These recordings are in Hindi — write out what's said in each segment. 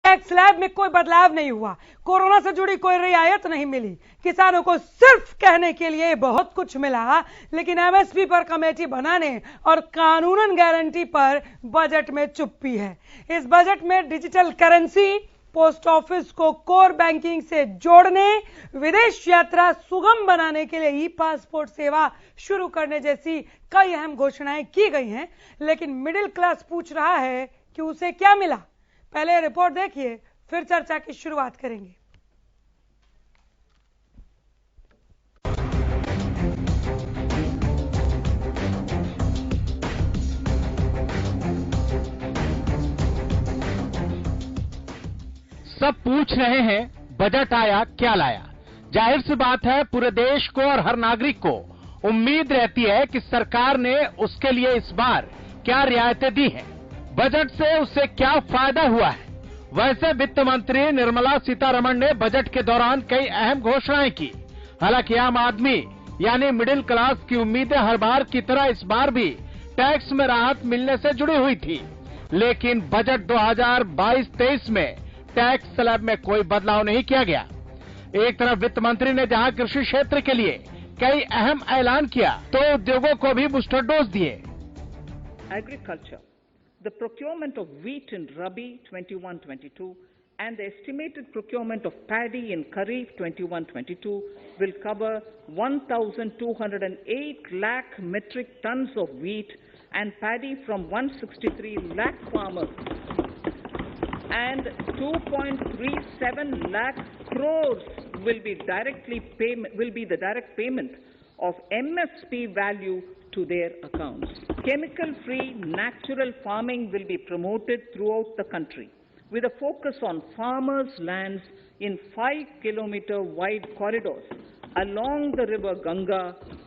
टैक्स स्लैब में कोई बदलाव नहीं हुआ, कोरोना से जुड़ी कोई रियायत नहीं मिली, किसानों को सिर्फ कहने के लिए बहुत कुछ मिला, लेकिन एमएसपी पर कमेटी बनाने और कानूनन गारंटी पर बजट में चुप्पी है। इस बजट में डिजिटल करेंसी, पोस्ट ऑफिस को कोर बैंकिंग से जोड़ने, विदेश यात्रा सुगम बनाने के लिए ई पासपोर्ट सेवा शुरू करने जैसी कई अहम घोषणाएं की गई हैं, लेकिन मिडिल क्लास पूछ रहा है कि उसे क्या मिला। पहले रिपोर्ट देखिए, फिर चर्चा की शुरुआत करेंगे। सब पूछ रहे हैं बजट आया क्या लाया। जाहिर सी बात है, पूरे देश को और हर नागरिक को उम्मीद रहती है कि सरकार ने उसके लिए इस बार क्या रियायतें दी हैं, बजट से उससे क्या फायदा हुआ है। वैसे वित्त मंत्री निर्मला सीतारमण ने बजट के दौरान कई अहम घोषणाएं की। हालांकि आम आदमी यानी मिडिल क्लास की उम्मीदें हर बार की तरह इस बार भी टैक्स में राहत मिलने से जुड़ी हुई थी, लेकिन बजट 2022-23 में टैक्स स्लैब में कोई बदलाव नहीं किया गया। एक तरफ वित्त मंत्री ने जहां कृषि क्षेत्र के लिए कई अहम ऐलान किया, तो उद्योगों को भी बूस्टर डोज दिए। Agriculture, the procurement of wheat in Rabi 21-22 and the estimated procurement of paddy in Kharif 21-22 will cover 1,208 lakh metric tons of wheat and paddy from 163 lakh farmers, and 2.37 lakh crores will be the direct payment of MSP value to their accounts. Chemical-free natural farming will be promoted throughout the country with a focus on farmers' lands in 5-kilometer wide corridors along the river Ganga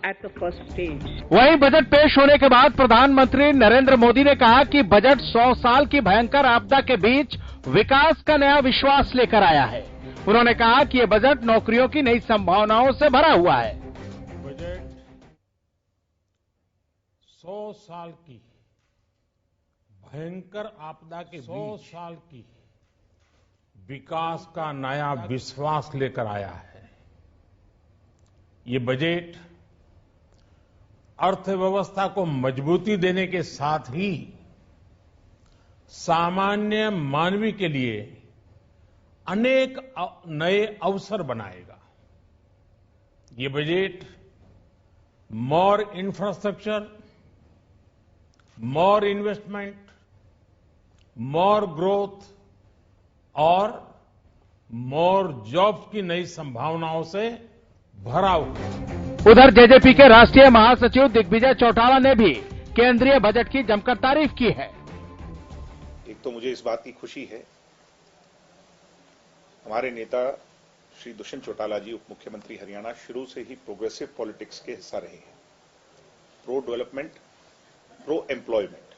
at the first stage. वहीं बजट पेश होने के बाद प्रधानमंत्री नरेंद्र मोदी ने कहा कि बजट 100 साल की भयंकर आपदा के बीच विकास का नया विश्वास लेकर आया है। उन्होंने कहा कि ये बजट नौकरियों की नई संभावनाओं से भरा हुआ है। बजट 100 साल की भयंकर आपदा के 100 साल की विकास का नया विश्वास लेकर आया है। ये बजट अर्थव्यवस्था को मजबूती देने के साथ ही सामान्य मानवी के लिए अनेक नए अवसर बनाएगा। ये बजट मोर इंफ्रास्ट्रक्चर, मोर इन्वेस्टमेंट, मोर ग्रोथ और मोर जॉब्स की नई संभावनाओं से भरा हुआ। उधर जेजेपी के राष्ट्रीय महासचिव दिग्विजय चौटाला ने भी केंद्रीय बजट की जमकर तारीफ की है। एक तो मुझे इस बात की खुशी है, हमारे नेता श्री दुष्यंत चौटाला जी, उप मुख्यमंत्री हरियाणा, शुरू से ही प्रोग्रेसिव पॉलिटिक्स के हिस्सा रहे हैं। प्रो डेवलपमेंट, प्रो एम्प्लॉयमेंट,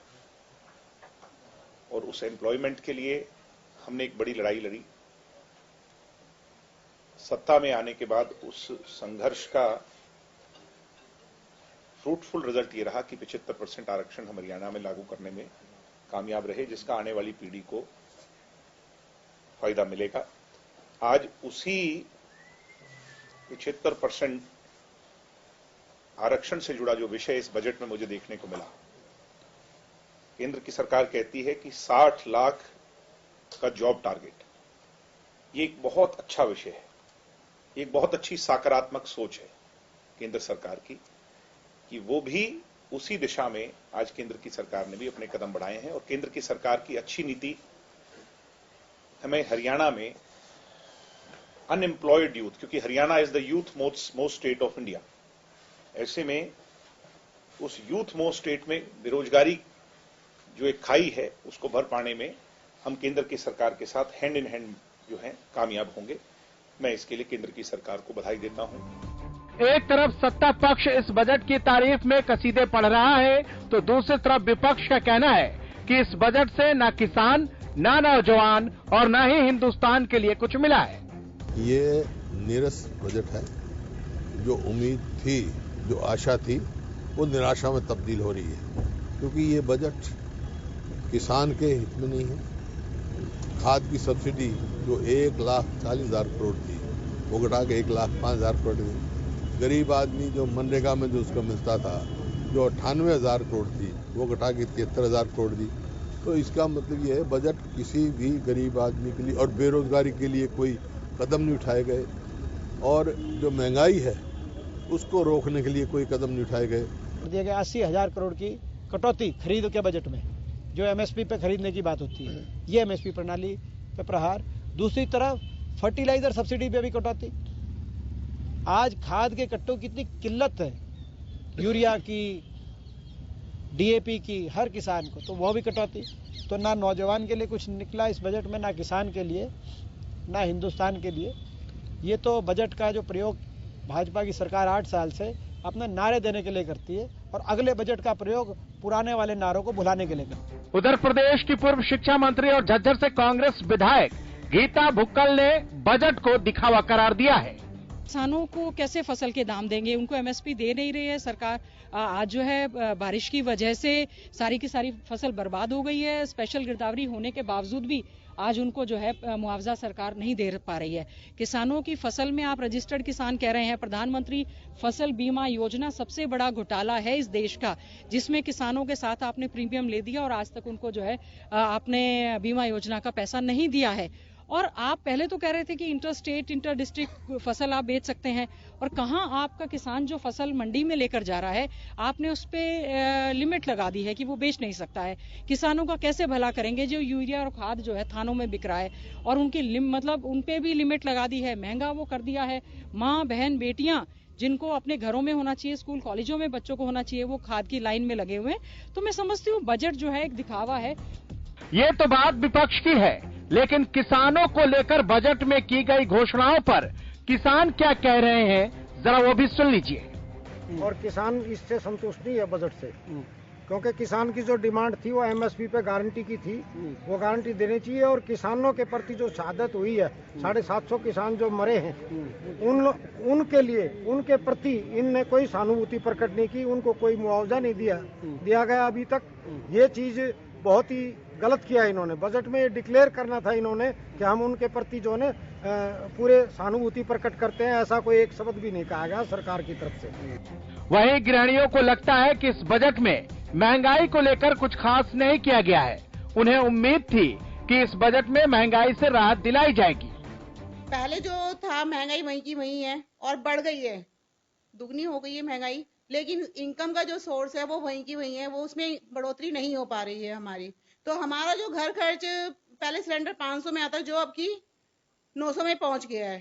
और उस एम्प्लॉयमेंट के लिए हमने एक बड़ी लड़ाई लड़ी। सत्ता में आने के बाद उस संघर्ष का फ्रूटफुल रिजल्ट ये रहा कि 75% आरक्षण हम हरियाणा में लागू करने में कामयाब रहे, जिसका आने वाली पीढ़ी को फायदा मिलेगा। आज उसी 75% आरक्षण से जुड़ा जो विषय इस बजट में मुझे देखने को मिला, केंद्र की सरकार कहती है कि 60 लाख का जॉब टारगेट, ये एक बहुत अच्छा विषय है, एक बहुत अच्छी सकारात्मक सोच है केंद्र सरकार की कि वो भी उसी दिशा में आज केंद्र की सरकार ने भी अपने कदम बढ़ाए हैं। और केंद्र की सरकार की अच्छी नीति हमें हरियाणा में अनएम्प्लॉयड यूथ, क्योंकि Haryana is the youth most state of India, ऐसे में उस यूथ मोस्ट स्टेट में बेरोजगारी जो एक खाई है उसको भर पाने में हम केंद्र की सरकार के साथ हैंड इन हैंड जो है कामयाब होंगे। मैं इसके लिए केंद्र की सरकार को बधाई देता हूं। एक तरफ सत्ता पक्ष इस बजट की तारीफ में कसीदे पढ़ रहा है, तो दूसरी तरफ विपक्ष का कहना है कि इस बजट से न किसान, न नौजवान और न ही हिंदुस्तान के लिए कुछ मिला है। ये नीरस बजट है। जो उम्मीद थी, जो आशा थी, वो निराशा में तब्दील हो रही है, क्योंकि ये बजट किसान के हित में नहीं है, खाद की सब्सिडी जो 1,40,000 करोड़ थी वो घटा के 1,05,000 करोड़ दी। गरीब आदमी जो मनरेगा में जो उसका मिलता था जो 98,000 करोड़ थी वो घटा के 73,000 करोड़ दी। तो इसका मतलब ये है बजट किसी भी गरीब आदमी के लिए और बेरोजगारी के लिए कोई कदम नहीं उठाए गए और जो महंगाई है उसको रोकने के लिए कोई कदम नहीं उठाए गए। दिए गए 80,000 करोड़ की कटौती खरीद के बजट में जो एमएसपी पे खरीदने की बात होती है, ये एमएसपी प्रणाली पे प्रहार। दूसरी तरफ फर्टिलाइजर सब्सिडी पे भी कटौती। आज खाद के कट्टों की इतनी किल्लत है, यूरिया की, डीएपी की, हर किसान को, तो वो भी कटौती। तो ना नौजवान के लिए कुछ निकला इस बजट में, ना किसान के लिए, ना हिंदुस्तान के लिए। ये तो बजट का जो प्रयोग भाजपा की सरकार 8 साल से अपने नारे देने के लिए करती है और अगले बजट का प्रयोग पुराने वाले नारों को भुलाने के लिए करती है। उधर प्रदेश की पूर्व शिक्षा मंत्री और झज्जर से कांग्रेस विधायक गीता भुक्कल ने बजट को दिखावा करार दिया है। किसानों को कैसे फसल के दाम देंगे, उनको एमएसपी दे नहीं रही है सरकार। आज जो है बारिश की वजह से सारी की सारी फसल बर्बाद हो गई है। स्पेशल गिरदावरी होने के बावजूद भी आज उनको जो है मुआवजा सरकार नहीं दे पा रही है। किसानों की फसल में आप रजिस्टर्ड किसान कह रहे हैं। प्रधानमंत्री फसल बीमा योजना सबसे बड़ा घोटाला है इस देश का, जिसमें किसानों के साथ आपने प्रीमियम ले दिया और आज तक उनको जो है आपने बीमा योजना का पैसा नहीं दिया है। और आप पहले तो कह रहे थे कि इंटर स्टेट इंटर डिस्ट्रिक्ट फसल आप बेच सकते हैं, और कहां आपका किसान जो फसल मंडी में लेकर जा रहा है आपने उस पे लिमिट लगा दी है कि वो बेच नहीं सकता है। किसानों का कैसे भला करेंगे जो यूरिया और खाद जो है थानों में बिक रहा है, और उनकी मतलब उन पे भी लिमिट लगा दी है, महंगा वो कर दिया है। माँ बहन बेटियां जिनको अपने घरों में होना चाहिए, स्कूल कॉलेजों में बच्चों को होना चाहिए, वो खाद की लाइन में लगे हुए हैं। तो मैं समझती हूँ बजट जो है एक दिखावा है। ये तो बात विपक्ष की है, लेकिन किसानों को लेकर बजट में की गई घोषणाओं पर किसान क्या कह रहे हैं, जरा वो भी सुन लीजिए। और किसान इससे संतुष्ट नहीं है बजट से, क्योंकि किसान की जो डिमांड थी वो एमएसपी पे गारंटी की थी, वो गारंटी देनी चाहिए। और किसानों के प्रति जो शहादत हुई है, 750 किसान जो मरे हैं, उनके लिए, उनके प्रति इनने कोई सहानुभूति प्रकट नहीं की, उनको कोई मुआवजा नहीं दिया गया अभी तक। ये चीज बहुत ही गलत किया इन्होंने। बजट में ये डिक्लेयर करना था इन्होंने कि हम उनके प्रति जो है पूरे सहानुभूति प्रकट करते हैं, ऐसा कोई एक शब्द भी नहीं कहा गया सरकार की तरफ से। वहीं गृहिणियों को लगता है कि इस बजट में महंगाई को लेकर कुछ खास नहीं किया गया है। उन्हें उम्मीद थी कि इस बजट में महंगाई से राहत दिलाई जाएगी। पहले जो था महंगाई वहीं की वहीं है और बढ़ गई है, दुगनी हो गई है महंगाई, लेकिन इनकम का जो सोर्स है वो वहीं की वहीं है, वो उसमें बढ़ोतरी नहीं हो पा रही है हमारी। तो हमारा जो घर खर्च पहले सिलेंडर 500 में आता जो अब की 900 में पहुंच गया है।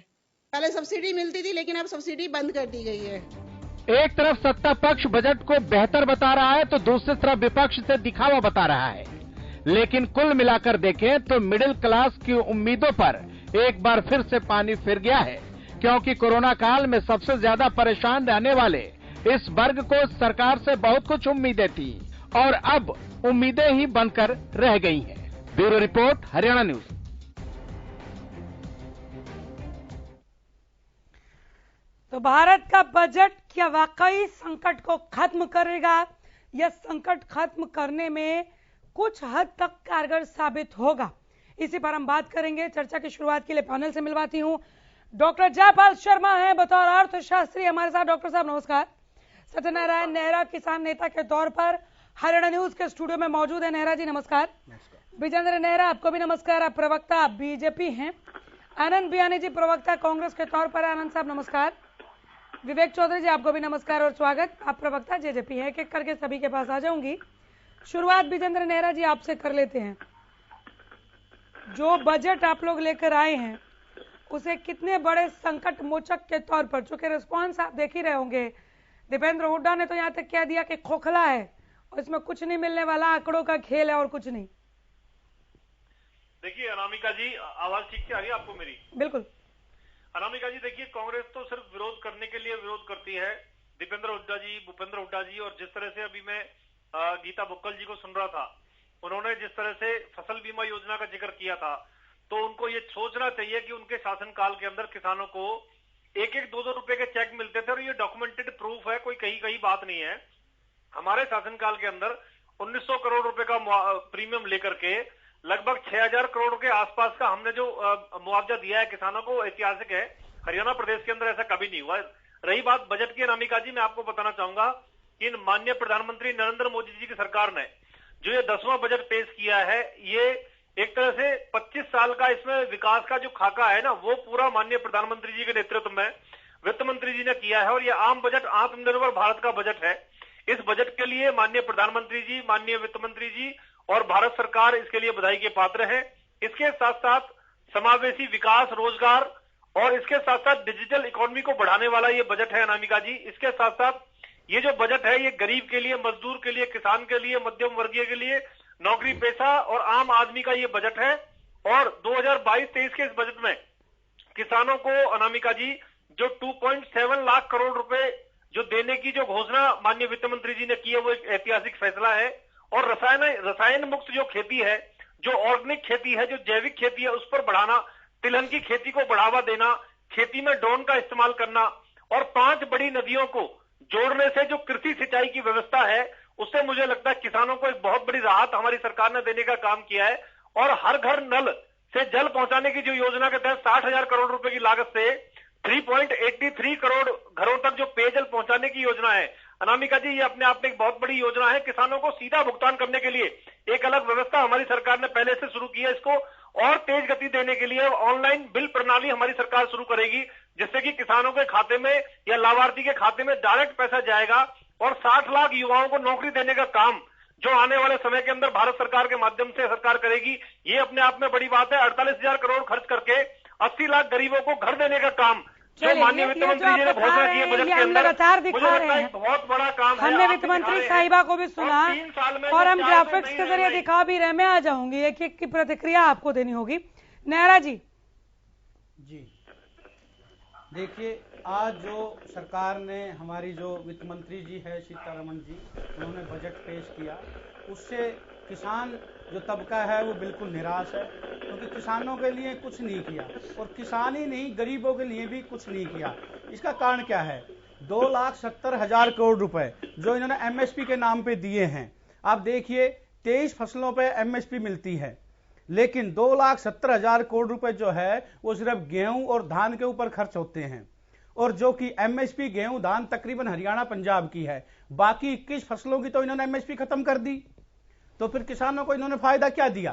पहले सब्सिडी मिलती थी लेकिन अब सब्सिडी बंद कर दी गई है। एक तरफ सत्ता पक्ष बजट को बेहतर बता रहा है तो दूसरी तरफ विपक्ष से दिखावा बता रहा है। लेकिन कुल मिलाकर देखें तो मिडिल क्लास की उम्मीदों पर एक बार फिर से पानी फिर गया है, क्योंकि कोरोना काल में सबसे ज्यादा परेशान रहने वाले इस वर्ग को सरकार से बहुत कुछ उम्मीदें थी और अब उम्मीदें ही बनकर रह गई हैं। Bureau report, Haryana news. तो भारत का बजट क्या वाकई संकट को खत्म करेगा या संकट खत्म करने में कुछ हद तक कारगर साबित होगा, इसी पर हम बात करेंगे। चर्चा की शुरुआत के लिए पैनल से मिलवाती हूं डॉक्टर जयपाल शर्मा हैं बतौर अर्थशास्त्री हमारे साथ। डॉक्टर साहब नमस्कार। सत्यनारायण नेहरा किसान नेता के तौर पर हरियाणा न्यूज के स्टूडियो में मौजूद है। नेहरा जी नमस्कार। विजेंद्र नेहरा आपको भी नमस्कार, आप प्रवक्ता बीजेपी हैं। आनंद बियानी जी प्रवक्ता कांग्रेस के तौर पर, आनंद साहब नमस्कार। विवेक चौधरी जी आपको भी नमस्कार और स्वागत, आप प्रवक्ता जेजेपी हैं। एक एक करके सभी के पास आ जाऊंगी। शुरुआत विजेंद्र नेहरा जी आपसे कर लेते हैं। जो बजट आप लोग लेकर आए हैं उसे कितने बड़े संकट मोचक के तौर पर, चूंकि रिस्पॉन्स आप देख ही रहे होंगे, दीपेंद्र हुड्डा ने तो यहाँ तक कह दिया कि खोखला है और इसमें कुछ नहीं मिलने वाला, आंकड़ों का खेल है और कुछ नहीं। देखिए अनामिका जी, आवाज ठीक से आ रही है आपको मेरी? बिल्कुल। अनामिका जी देखिए, कांग्रेस तो सिर्फ विरोध करने के लिए विरोध करती है। दीपेंद्र हुड्डा जी, भूपेंद्र हुड्डा जी, और जिस तरह से अभी मैं गीता भुक्कल जी को सुन रहा था, उन्होंने जिस तरह से फसल बीमा योजना का जिक्र किया था, तो उनको ये सोचना चाहिए कि उनके शासनकाल के अंदर किसानों को 1-1, 2-2 रुपए के चेक मिलते थे और ये डॉक्यूमेंटेड प्रूफ है, कोई कहीं बात नहीं है। हमारे शासनकाल के अंदर 1900 करोड़ रुपए का प्रीमियम लेकर के लगभग 6,000 करोड़ के आसपास का हमने जो मुआवजा दिया है किसानों को, ऐतिहासिक है। हरियाणा प्रदेश के अंदर ऐसा कभी नहीं हुआ। रही बात बजट की, अनामिका जी, मैं आपको बताना चाहूंगा कि माननीय प्रधानमंत्री नरेंद्र मोदी जी की सरकार ने जो ये 10वां बजट पेश किया है, ये एक तरह से 25 साल का इसमें विकास का जो खाका है ना, वो पूरा माननीय प्रधानमंत्री जी के नेतृत्व में वित्त मंत्री जी ने किया है। और ये आम बजट आत्मनिर्भर भारत का बजट है। इस बजट के लिए माननीय प्रधानमंत्री जी, माननीय वित्त मंत्री जी और भारत सरकार इसके लिए बधाई के पात्र है। इसके साथ साथ समावेशी विकास, रोजगार और इसके साथ साथ डिजिटल इकोनॉमी को बढ़ाने वाला ये बजट है अनामिका जी। इसके साथ साथ ये जो बजट है, ये गरीब के लिए, मजदूर के लिए, किसान के लिए, मध्यम वर्गीय के लिए, नौकरी पेशा और आम आदमी का ये बजट है। और 2022-23 के इस बजट में किसानों को अनामिका जी जो 2.7 लाख करोड़ रुपए जो देने की जो घोषणा माननीय वित्त मंत्री जी ने की है, वो एक ऐतिहासिक फैसला है। और रसायन मुक्त जो खेती है, जो ऑर्गेनिक खेती है, जो जैविक खेती है, उस पर बढ़ाना, तिलहन की खेती को बढ़ावा देना, खेती में ड्रोन का इस्तेमाल करना और 5 बड़ी नदियों को जोड़ने से जो कृषि सिंचाई की व्यवस्था है, उससे मुझे लगता है किसानों को एक बहुत बड़ी राहत हमारी सरकार ने देने का काम किया है। और हर घर नल से जल पहुंचाने की जो योजना के तहत 60,000 करोड़ रुपए की लागत से 3.83 करोड़ घरों तक जो पेयजल पहुंचाने की योजना है अनामिका जी, ये अपने आप में एक बहुत बड़ी योजना है। किसानों को सीधा भुगतान करने के लिए एक अलग व्यवस्था हमारी सरकार ने पहले से शुरू की है। इसको और तेज गति देने के लिए ऑनलाइन बिल प्रणाली हमारी सरकार शुरू करेगी, जिससे कि किसानों के खाते में या लाभार्थी के खाते में डायरेक्ट पैसा जाएगा। और 60 लाख युवाओं को नौकरी देने का काम जो आने वाले समय के अंदर भारत सरकार के माध्यम से सरकार करेगी, ये अपने आप में बड़ी बात है। 48,000 करोड़ खर्च करके 80 लाख गरीबों को घर देने का काम जो माननीय वित्त मंत्री जी ने घोषणा की है बजट के अंदर, मुझे लगता है बहुत बड़ा काम है। हमने वित्त मंत्री साहिबा को भी सुना और हम ग्राफिक्स के जरिए दिखा भी रहे। मैं आ जाऊंगी, एक एक की प्रतिक्रिया आपको देनी होगी। नेहरा जी। जी देखिए, आज जो सरकार ने, हमारी जो वित्त मंत्री जी है सीतारमण जी, उन्होंने बजट पेश किया, उससे किसान जो तबका है वो बिल्कुल निराश है, क्योंकि किसानों के लिए कुछ नहीं किया और किसान ही नहीं, गरीबों के लिए भी कुछ नहीं किया। इसका कारण क्या है? 2,70,000 करोड़ रुपए जो इन्होंने एमएसपी के नाम पे दिए हैं। आप देखिए, 23 फसलों पे एमएसपी मिलती है, लेकिन 2,70,000 करोड़ रुपए जो है वो सिर्फ गेहूं और धान के ऊपर खर्च होते हैं। और जो कि एमएसपी गेहूं धान तकरीबन हरियाणा पंजाब की है, बाकी 21 फसलों की तो इन्होंने एमएसपी खत्म कर दी। तो फिर किसानों को इन्होंने फायदा क्या दिया?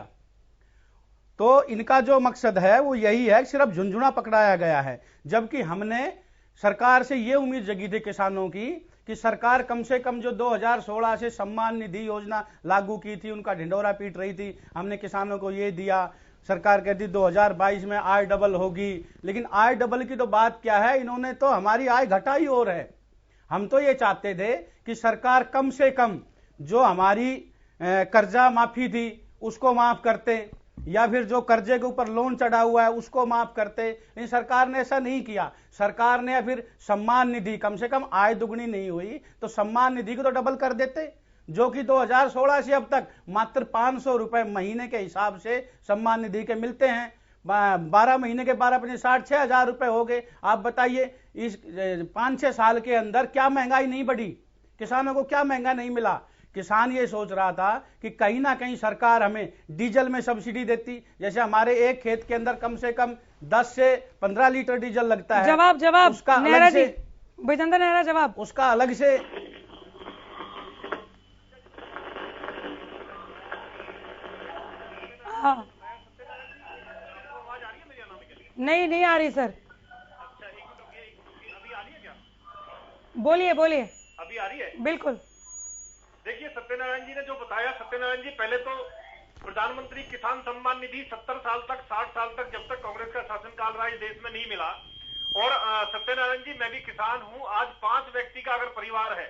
तो इनका जो मकसद है वो यही है, सिर्फ झुंझुना पकड़ाया गया है। जबकि हमने सरकार से ये उम्मीद जगी थी किसानों की कि सरकार कम से कम जो 2016 से सम्मान निधि योजना लागू की थी, उनका ढिंडोरा पीट रही थी। हमने किसानों को ये दिया, सरकार कहती 2022 में आय डबल होगी, लेकिन आय डबल की तो बात क्या है, इन्होंने तो हमारी आय घटाई और है। हम तो ये चाहते थे कि सरकार कम से कम जो हमारी कर्जा माफी थी उसको माफ करते, या फिर जो कर्जे के ऊपर लोन चढ़ा हुआ है उसको माफ करते, लेकिन सरकार ने ऐसा नहीं किया। सरकार ने फिर सम्मान निधि, कम से कम आय दुगनी नहीं हुई तो सम्मान निधि को तो डबल कर देते, जो कि 2016 से अब तक मात्र 500 रुपए महीने के हिसाब से सम्मान निधि के मिलते हैं। 12 महीने के 12×5 6,000 रुपए हो गए। आप बताइए, इस 5-6 साल के अंदर क्या महंगाई नहीं बढ़ी? किसानों को क्या महंगा नहीं मिला? किसान ये सोच रहा था कि कहीं ना कहीं सरकार हमें डीजल में सब्सिडी देती, जैसे हमारे एक खेत के अंदर कम से कम 10 से 15 लीटर डीजल लगता है। जवाब उसका अलग से, विजेंद्र नेहरा जवाब उसका अलग से। हाँ, नहीं आ रही सर। बोलिए अभी आ रही है? बिल्कुल। देखिए, सत्यनारायण जी ने जो बताया, सत्यनारायण जी पहले तो प्रधानमंत्री किसान सम्मान निधि 70 साल तक, 60 साल तक, जब तक कांग्रेस का शासनकाल रहा, इस देश में नहीं मिला। और सत्यनारायण जी, मैं भी किसान हूं। आज 5 व्यक्ति का अगर परिवार है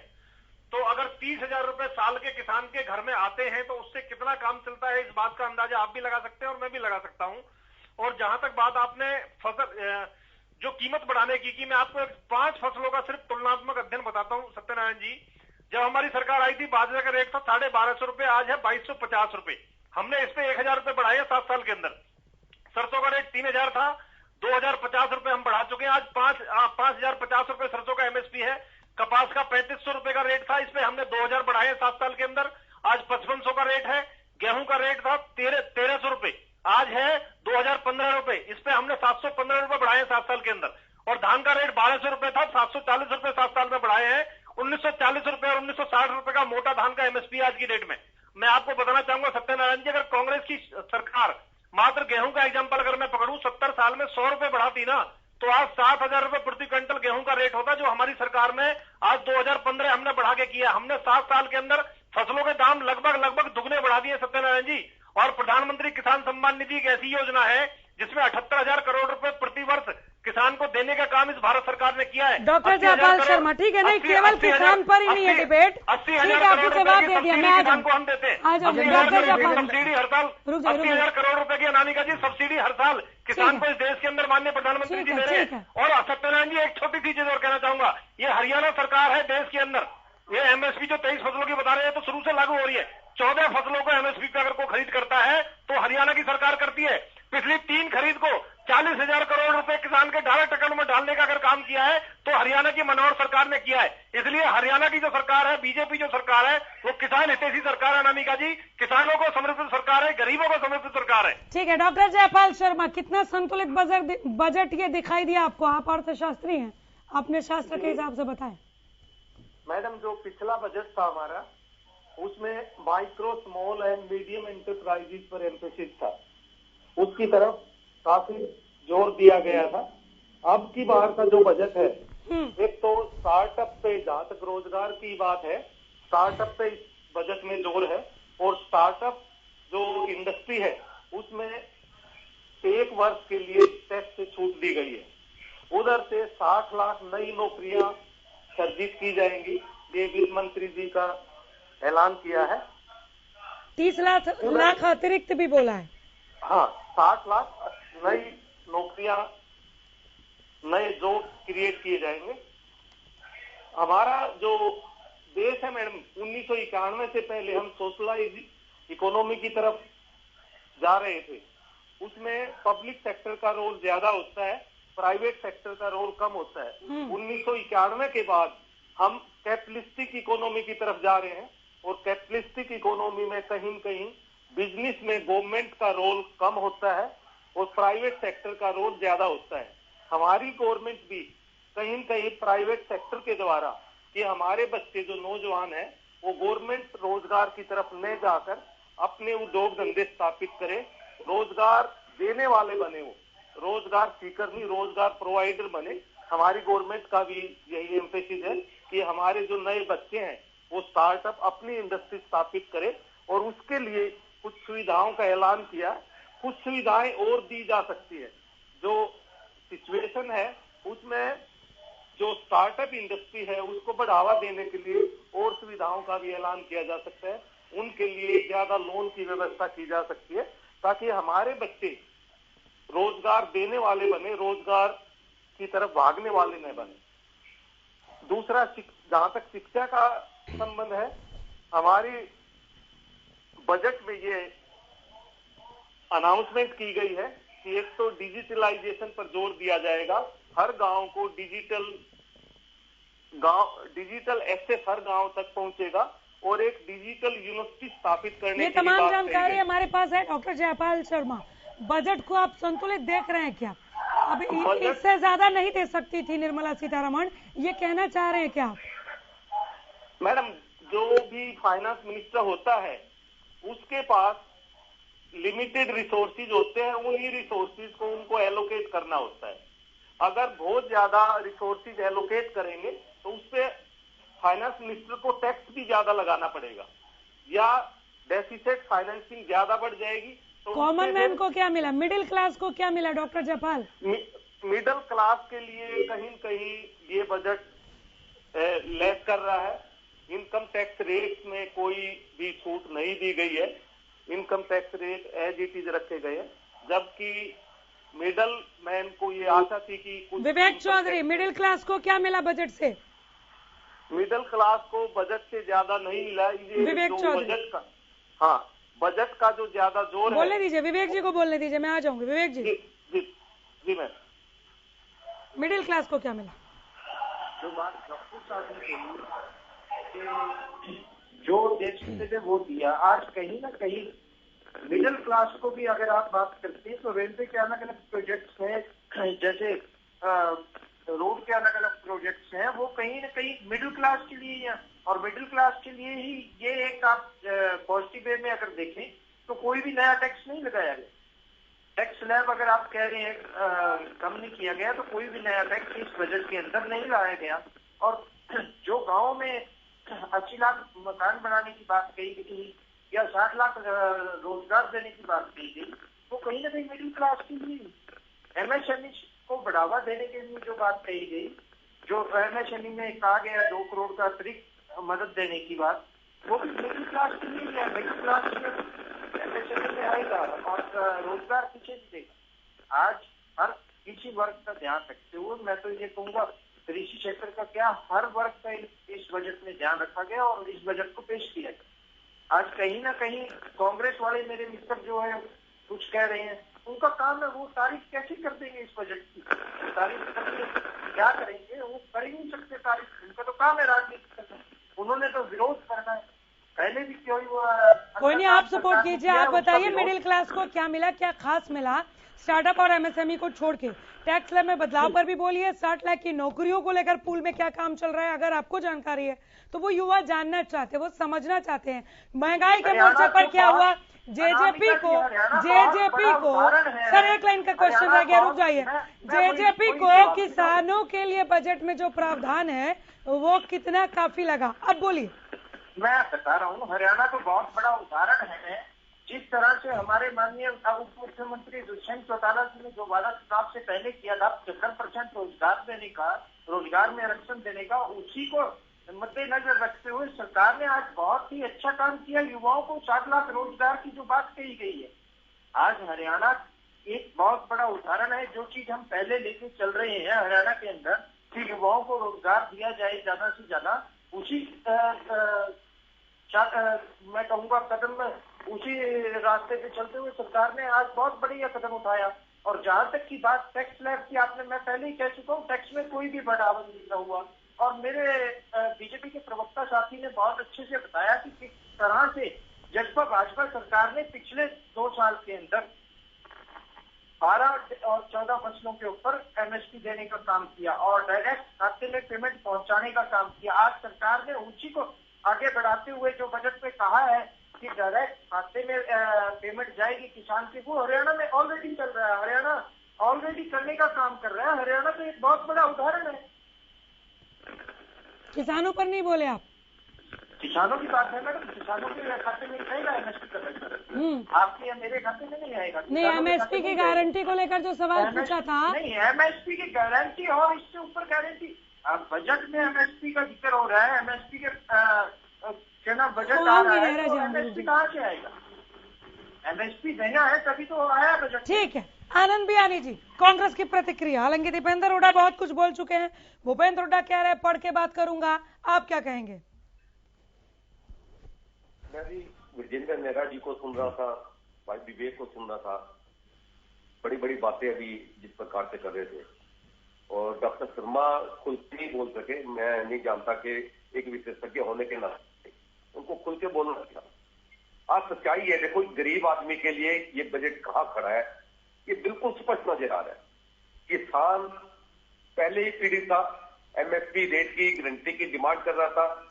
तो अगर 30,000 रुपए साल के किसान के घर में आते हैं तो उससे कितना काम चलता है, इस बात का अंदाजा आप भी लगा सकते हैं और मैं भी लगा सकता हूं। और जहां तक बात आपने फसल जो कीमत बढ़ाने की, मैं आपको 5 फसलों का सिर्फ तुलनात्मक अध्ययन बताता हूं सत्यनारायण जी। जब हमारी सरकार आई थी, बाजरे का रेट था 1250 रुपए, आज है 2250 रुपए। हमने इस पे 1,000 रुपए बढ़ाए 7 साल के अंदर। सरसों का रेट 3,000 था, 2,050 रुपए हम बढ़ा चुके हैं, आज 5,050 रुपए सरसों का एमएसपी है। कपास का 3,500 रुपए का रेट था, इस पे हमने 2,000 बढ़ाए 7 साल के अंदर, आज 5,500 का रेट है। गेहूं का रेट था 1300 रुपए, आज है 2015 रुपए। इस पे हमने 715 रुपए बढ़ाए 7 साल के अंदर। और धान का रेट 1200 रुपए था, 740 रुपए 7 साल में बढ़ाए हैं। 1940 रुपए और 1960 रुपए का मोटा धान का एमएसपी आज की डेट में। मैं आपको बताना चाहूंगा सत्यनारायण जी, अगर कांग्रेस की सरकार मात्र गेहूं का एग्जाम्पल अगर मैं पकड़ूं 70 साल में 100 रुपए बढ़ाती ना, तो आज 7,000 रुपए प्रति क्विंटल गेहूं का रेट होता, जो हमारी सरकार में आज 2015 हमने बढ़ा के किया। हमने 7 साल के अंदर फसलों के दाम लगभग दुगने बढ़ा दिए सत्यनारायण जी। और प्रधानमंत्री किसान सम्मान निधि एक ऐसी योजना है जिसमें 78,000 करोड़ रुपए प्रति वर्ष किसान को देने का काम इस भारत सरकार ने किया है। डॉक्टर जयपाल शर्मा, ठीक है, नहीं केवल किसान पर ही नहीं है डिबेट, 80,000 करोड़ रुपए की सब्सिडी किसान को हम देते हैं। 80,000 करोड़ की सब्सिडी हर साल, 80,000 करोड़ रुपए की अनामिका जी सब्सिडी हर साल किसान को इस देश के अंदर माननीय प्रधानमंत्री जी दे रहे हैं। और सत्यनारायण जी, एक छोटी सी चीज और कहना चाहूंगा, ये हरियाणा सरकार है देश के अंदर, ये एमएसपी जो 23 फसलों की बता रहे हैं तो शुरू से लागू हो रही है। 14 फसलों को एमएसपी पे अगर कोई खरीद करता है तो हरियाणा की सरकार करती है। पिछली 3 खरीद को 40,000 करोड़ रुपए किसान के डायरेक्ट अकाउंट में डालने का अगर काम किया है तो हरियाणा की मनोहर सरकार ने किया है। इसलिए हरियाणा की जो सरकार है, बीजेपी जो सरकार है, वो किसान हितैषी सरकार है अनामिका जी। किसानों को समर्पित सरकार है, गरीबों को समर्पित सरकार है। ठीक है डॉक्टर जयपाल शर्मा, कितना संतुलित बजट ये दिखाई दिया आपको? आप अर्थशास्त्री हैं, अपने शास्त्र के हिसाब से बताएं। मैडम, जो पिछला बजट था हमारा, उसमें micro small and medium enterprises पर एम्फेसिस था, उसकी तरफ काफी जोर दिया गया था। अब की बार का जो बजट है, एक तो स्टार्टअप पे, जहां तक रोजगार की बात है, स्टार्टअप पे इस बजट में जोर है। और स्टार्टअप जो इंडस्ट्री है उसमें 1 वर्ष के लिए टैक्स से छूट दी गई है। उधर से 60 लाख नई नौकरियां सर्जित की जाएंगी, ये वित्त मंत्री जी का ऐलान किया है। 30 लाख अतिरिक्त भी बोला है। हाँ, 60 लाख नई नौकरियां, नए जॉब क्रिएट किए जाएंगे। हमारा जो देश है मैडम, 1991 से पहले हम सोशलाइज इकोनॉमी की तरफ जा रहे थे। उसमें पब्लिक सेक्टर का रोल ज्यादा होता है, प्राइवेट सेक्टर का रोल कम होता है। 1991 के बाद हम कैपिटलिस्टिक इकोनॉमी की तरफ जा रहे हैं। और कैपिटलिस्टिक इकोनॉमी में कहीं न कहीं बिजनेस में गवर्नमेंट का रोल कम होता है और प्राइवेट सेक्टर का रोल ज्यादा होता है। हमारी गवर्नमेंट भी कहीं न कहीं प्राइवेट सेक्टर के द्वारा, कि हमारे बच्चे जो नौजवान हैं वो गवर्नमेंट रोजगार की तरफ न जाकर अपने उद्योग धंधे स्थापित करें, रोजगार देने वाले बने, वो रोजगार सीकर नहीं, रोजगार प्रोवाइडर बने। हमारी गवर्नमेंट का भी यही एम्फेसिस है कि हमारे जो नए बच्चे हैं वो स्टार्टअप, अपनी इंडस्ट्री स्थापित करें। और उसके लिए कुछ सुविधाओं का ऐलान किया, कुछ सुविधाएं और दी जा सकती है। जो सिचुएशन है उसमें जो स्टार्टअप इंडस्ट्री है उसको बढ़ावा देने के लिए और सुविधाओं का भी ऐलान किया जा सकता है। उनके लिए ज्यादा लोन की व्यवस्था की जा सकती है ताकि हमारे बच्चे रोजगार देने वाले बने, रोजगार की तरफ भागने वाले न बने। दूसरा, जहां तक शिक्षा का संबंध है, हमारी बजट में ये अनाउंसमेंट की गई है कि एक तो डिजिटलाइजेशन पर जोर दिया जाएगा, हर गांव को डिजिटल एक्सेस हर गांव तक पहुंचेगा और एक डिजिटल यूनिवर्सिटी स्थापित करने ये तमाम जानकारी हमारे पास है। डॉक्टर जयपाल शर्मा, बजट को आप संतुलित देख रहे हैं क्या? अब इससे ज्यादा नहीं दे सकती थी निर्मला सीतारमण, ये कहना चाह रहे हैं क्या? मैडम, जो भी फाइनेंस मिनिस्टर होता है उसके पास लिमिटेड रिसोर्सेज होते हैं, उन्हीं रिसोर्सेज को उनको एलोकेट करना होता है। अगर बहुत ज्यादा रिसोर्सेज एलोकेट करेंगे तो उस पे फाइनेंस मिनिस्टर को टैक्स भी ज्यादा लगाना पड़ेगा या डेफिसिट फाइनेंसिंग ज्यादा बढ़ जाएगी। तो कॉमन मैन को क्या मिला, मिडिल क्लास को क्या मिला डॉक्टर जयपाल? मिडिल क्लास के लिए कहीं न कहीं ये बजट लेस कर रहा है। इनकम टैक्स रेट में कोई भी छूट नहीं दी गई है, income tax rate as it is रखे गए हैं, जबकि मिडिल मैन को ये आशा थी कि कुछ। विवेक चौधरी, मिडिल क्लास को क्या मिला बजट से? मिडिल क्लास को बजट से ज्यादा नहीं मिला। विवेक चौधरी, बजट का, हाँ, बजट का जो ज्यादा जोर है। बोलने दीजिए, विवेक जी को बोलने दीजिए, मैं आ जाऊंगी। विवेक जी। जी मैम, मिडिल क्लास को क्या मिला? जो बात डॉक्टर साहब ने बोली, जो देश ने वो दिया, आज कहीं ना कहीं मिडिल क्लास को भी अगर आप बात करते हैं तो रेलवे के अलग अलग प्रोजेक्ट्स हैं, जैसे रोड के अलग अलग प्रोजेक्ट्स हैं, वो कहीं ना कहीं मिडिल क्लास के लिए हैं, और मिडिल क्लास के लिए ही ये एक आप पॉजिटिव वे में अगर देखें तो कोई भी नया टैक्स नहीं लगाया गया। टैक्स स्लैब अगर आप कह रहे हैं कम नहीं किया गया, तो कोई भी नया टैक्स इस बजट के अंदर नहीं लाया गया। और जो गाँव में 80 लाख मकान बनाने की बात कही गई या 60 लाख रोजगार देने की बात कही गई, वो कहीं ना कहीं मिडिल क्लास के लिए। एमएसएमई को बढ़ावा देने के लिए जो बात कही गई, जो एमएसएमई में कहा गया 2 करोड़ का अतिरिक्त मदद देने की बात, वो भी मिडिल क्लास के लिए है। मिडिल क्लास एमएसएमई में आएगा और रोजगार पीछे नहीं देगा। आज हर किसी वर्ग का ध्यान रखते हुए मैं तो ये कहूँगा, कृषि क्षेत्र का क्या, हर वर्ग का इस बजट में ध्यान रखा गया और इस बजट को पेश किया गया। आज कहीं ना कहीं कांग्रेस वाले मेरे मित्र जो है कुछ कह रहे हैं, उनका काम है वो तारीफ कैसे कर देंगे इस बजट की, तारीफ करके क्या करेंगे, वो कर ही नहीं सकते तारीफ, उनका तो काम है राजनीति करना, उन्होंने तो विरोध करना है। पहले भी क्यों कोई नहीं, आप सपोर्ट कीजिए। आप बताइए मिडिल क्लास को क्या मिला, क्या खास मिला स्टार्टअप और एमएसएमई को छोड़ के? टैक्स स्लैब में बदलाव पर भी बोलिए, 60 लाख की नौकरियों को लेकर पूल में क्या काम चल रहा है, अगर आपको जानकारी है तो वो युवा जानना चाहते हैं, वो समझना चाहते हैं। महंगाई के मोर्चे पर क्या हुआ, जेजेपी को सर एक लाइन का क्वेश्चन रह गया, रुक जाइए। जेजेपी को किसानों के लिए बजट में जो प्रावधान है वो कितना काफी लगा, अब बोलिए। मैं बता रहा हूँ, हरियाणा तो बहुत बड़ा उदाहरण है। जिस तरह से हमारे माननीय उप मुख्यमंत्री दुष्यंत चौटाला जी ने जो वादा चुनाव से पहले किया था 75% रोजगार देने का, रोजगार में आरक्षण देने का, उसी को मद्देनजर रखते हुए सरकार ने आज बहुत ही अच्छा काम किया। युवाओं को 60 लाख रोजगार की जो बात कही गई है, आज हरियाणा एक बहुत बड़ा उदाहरण है। जो चीज हम पहले लेके चल रहे हैं हरियाणा के अंदर कि युवाओं को रोजगार दिया जाए ज्यादा से ज्यादा, उसी मैं कहूँगा कदम में, उसी रास्ते पे चलते हुए सरकार ने आज बहुत बढ़िया कदम उठाया। और जहां तक की बात टैक्स स्लैब की, आपने, मैं पहले ही कह चुका हूँ, टैक्स में कोई भी बढ़ावा नहीं हुआ। और मेरे बीजेपी के प्रवक्ता साथी ने बहुत अच्छे से बताया कि किस तरह से जसपा भाजपा सरकार ने पिछले 2 साल के अंदर 12 और 14 फसलों के ऊपर एमएसपी देने का काम किया और डायरेक्ट खाते में पेमेंट पहुंचाने का काम किया। आज सरकार ने उसी को आगे बढ़ाते हुए जो बजट में कहा है कि डायरेक्ट खाते में पेमेंट जाएगी किसान के, वो हरियाणा में ऑलरेडी चल रहा है। हरियाणा ऑलरेडी करने का काम कर रहा है। हरियाणा तो एक बहुत बड़ा उदाहरण है। किसानों पर नहीं बोले आप? किसानों की बात है मैडम, किसानों के खाते में आएगा एमएसपी का पैसा, आपके या मेरे खाते में नहीं आएगा। नहीं, एमएसपी की गारंटी को लेकर जो सवाल पूछा था, नहीं एमएसपी की गारंटी और इससे ऊपर गारंटी। अब बजट में एमएसपी का जिक्र हो रहा है, एमएसपी के बजट आ रहा है, तो एमएसपी कहाँ से आएगा? एमएसपी देना है तभी तो आया बजट। ठीक है, आनंद बियानी जी, कांग्रेस की प्रतिक्रिया। हालांकि दीपेंद्र हुड्डा बहुत कुछ बोल चुके हैं, भूपेंद्र हुड्डा कह रहे हैं पढ़ के बात करूंगा, आप क्या कहेंगे? मैं भी विजेंद्र नेहरा जी को सुन रहा था, भाई विवेक को सुन रहा था, बड़ी बड़ी बातें अभी जिस प्रकार से कर रहे थे, और डॉक्टर शर्मा खुल के नहीं बोल सके। मैं नहीं जानता कि एक विशेषज्ञ होने के नाते उनको खुल के बोलना था। आज सच्चाई है, देखो गरीब आदमी के लिए ये बजट कहाँ खड़ा है, ये बिल्कुल स्पष्ट नजर आ रहा है। किसान पहले ही पीड़ित था, एमएसपी रेट की गारंटी की डिमांड कर रहा था।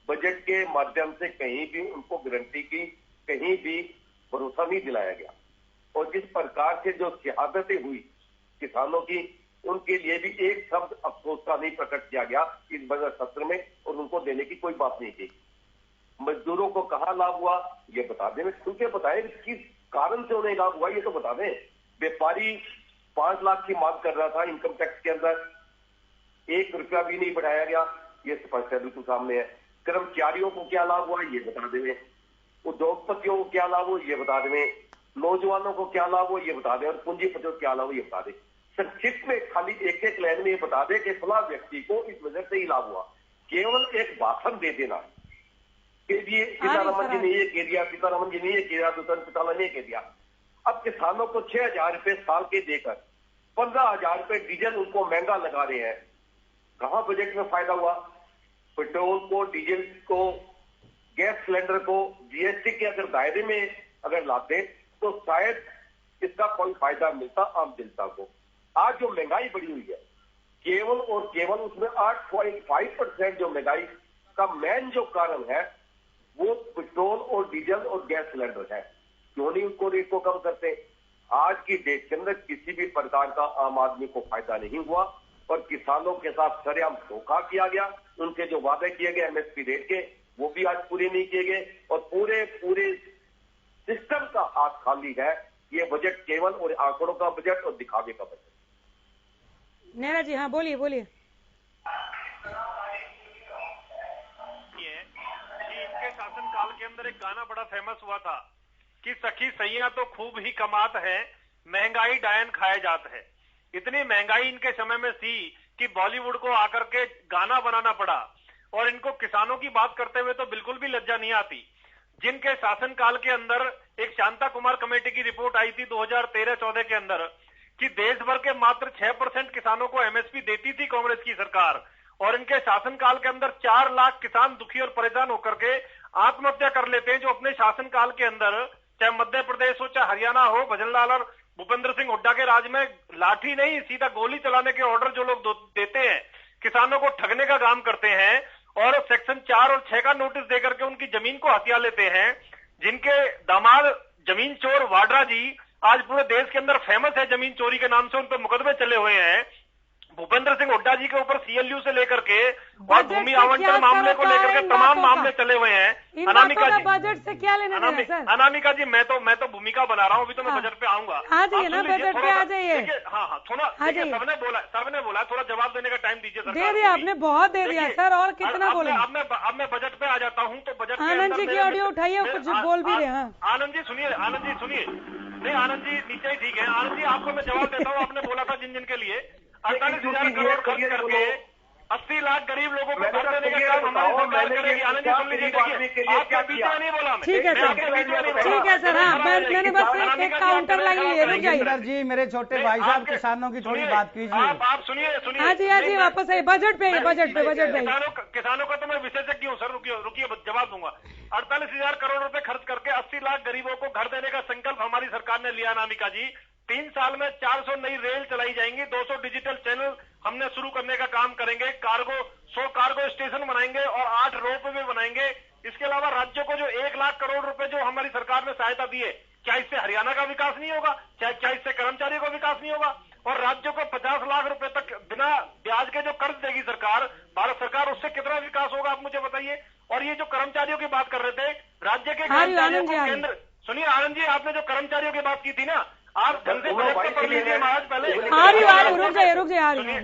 बजट के माध्यम से कहीं भी उनको गारंटी की कहीं भी भरोसा नहीं दिलाया गया, और जिस प्रकार से जो शहादतें हुई किसानों की, उनके लिए भी एक शब्द अफसोस का नहीं प्रकट किया गया इस बजट सत्र में, और उनको देने की कोई बात नहीं की। मजदूरों को कहाँ लाभ हुआ ये बता दें, खुल के बताए किस कारण से उन्हें लाभ हुआ ये तो बता दें। व्यापारी 5 लाख की मांग कर रहा था इनकम टैक्स के अंदर, 1 रुपया भी नहीं बढ़ाया गया, ये स्पष्ट है, बिल्कुल सामने है। कर्मचारियों को क्या लाभ हुआ ये बता दें, उद्योगपतियों को क्या लाभ हो ये बता दें, नौजवानों को क्या लाभ हो ये बता दें, और पूंजीपतियों को क्या लाभ हो ये बता दें। संक्षिप्त में खाली एक लाइन में ये बता दें कि फला व्यक्ति को इस वजह से ही लाभ हुआ। केवल एक भाषण दे देना कि ये सीतारमन जी ने ये कह दिया, सीतारमन जी ने ये कह दिया, दुष्यंत चौटाला ने कह दिया। अब किसानों को 6,000 रुपए साल के देकर 15,000 रुपए डीजल उनको महंगा लगा रहे हैं, कहां बजट में फायदा हुआ? पेट्रोल को, डीजल को, गैस सिलेंडर को जीएसटी के अगर दायरे में अगर लाते तो शायद इसका कोई फायदा मिलता आम जनता को। आज जो महंगाई बढ़ी हुई है, केवल और केवल उसमें 8.5% जो महंगाई का मेन जो कारण है वो पेट्रोल और डीजल और गैस सिलेंडर है। क्यों नहीं उनको रेट को कम करते? आज की डेट के अंदर किसी भी प्रकार का आम आदमी को फायदा नहीं हुआ और किसानों के साथ सरेआम धोखा किया गया। उनके जो वादे किए गए एमएसपी रेट के, वो भी आज पूरे नहीं किए गए और पूरे सिस्टम का हाथ खाली है। ये बजट केवल और आंकड़ों का बजट और दिखावे का बजट। नेहरा जी, हाँ बोलिए बोलिए। इनके शासनकाल के अंदर एक गाना बड़ा फेमस हुआ था कि सखी सैया तो खूब ही कमात है, महंगाई डायन खाए जात है। इतनी महंगाई इनके समय में थी कि बॉलीवुड को आकर के गाना बनाना पड़ा और इनको किसानों की बात करते हुए तो बिल्कुल भी लज्जा नहीं आती। जिनके शासनकाल के अंदर एक शांता कुमार कमेटी की रिपोर्ट आई थी 2013-14 के अंदर कि देश भर के मात्र 6% किसानों को एमएसपी देती थी कांग्रेस की सरकार, और इनके शासनकाल के अंदर 4 लाख किसान दुखी और परेशान होकर के आत्महत्या कर लेते हैं, जो अपने शासनकाल के अंदर चाहे मध्य प्रदेश हो चाहे हरियाणा हो, भजनलाल और भूपेंद्र सिंह हुड्डा के राज में लाठी नहीं सीधा गोली चलाने के ऑर्डर जो लोग देते हैं, किसानों को ठगने का काम करते हैं और सेक्शन 4 और 6 का नोटिस देकर के उनकी जमीन को हथिया लेते हैं। जिनके दामाद जमीन चोर वाड्रा जी आज पूरे देश के अंदर फेमस है जमीन चोरी के नाम से, उन पर मुकदमे चले हुए हैं। भूपेंद्र सिंह हुड्डा जी के ऊपर सीएलयू से लेकर के और भूमि आवंटन मामले को लेकर के तमाम मामले चले हुए हैं। अनामिका जी, बजट से क्या लेना देना सर? अनामिका जी, मैं तो भूमिका बना रहा हूँ, अभी तो मैं बजट पे आऊंगा। आ जाइए ना, बजट पे आ जाइए। हाँ, थोड़ा सबने बोला थोड़ा जवाब देने का टाइम दीजिए। दे दिया आपने, बहुत दे दिया सर, और कितना बोले? अब मैं बजट पे आ जाता हूँ तो बजट आनंद जी की ऑडियो उठाइए, कुछ बोल भी रहे हैं। आनंद जी सुनिए, नहीं आनंद जी नीचे ही ठीक है। आनंद जी आपको मैं जवाब देता हूँ, आपने बोला था जिन के लिए 48,000 करोड़ खर्च करके 80 लाख गरीब लोगों को घर देने का काम हमारी सरकार करेगी। आनंद जी सुन लीजिए, देखिए आपके बीच में नहीं बोला मैं। ठीक है सर, हाँ मैंने बस एक काउंटर लाइन लिए, रुक जाइए जी। मेरे छोटे भाई साहब किसानों की थोड़ी बात कीजिए। आप सुनिए। हाँ जी वापस आइए, बजट पे किसानों का तो मैं विशेषज्ञ हूँ सर, रुकिए जवाब दूंगा। 48,000 करोड़ रुपए खर्च करके 80 लाख गरीबों को घर देने का संकल्प हमारी सरकार ने लिया। अनामिका जी, 3 साल में 400 नई रेल चलाई जाएंगी, 200 डिजिटल चैनल हमने शुरू करने का काम करेंगे, 100 कार्गो स्टेशन बनाएंगे और 8 रोप वे बनाएंगे। इसके अलावा राज्यों को जो 1 लाख करोड़ रुपए जो हमारी सरकार ने सहायता दी है, क्या इससे हरियाणा का विकास नहीं होगा? क्या इससे कर्मचारियों का विकास नहीं होगा? और राज्यों को 50 लाख रुपए तक बिना ब्याज के जो कर्ज देगी सरकार, भारत सरकार, उससे कितना विकास होगा आप मुझे बताइए। और ये जो कर्मचारियों की बात कर रहे थे, राज्य के कर्मचारियों को केंद्र, सुनिए आनंद जी, आपने जो कर्मचारियों की बात की थी ना, आप ढंग से बजट पढ़ लीजिए महाराज पहले। रुक जाइए।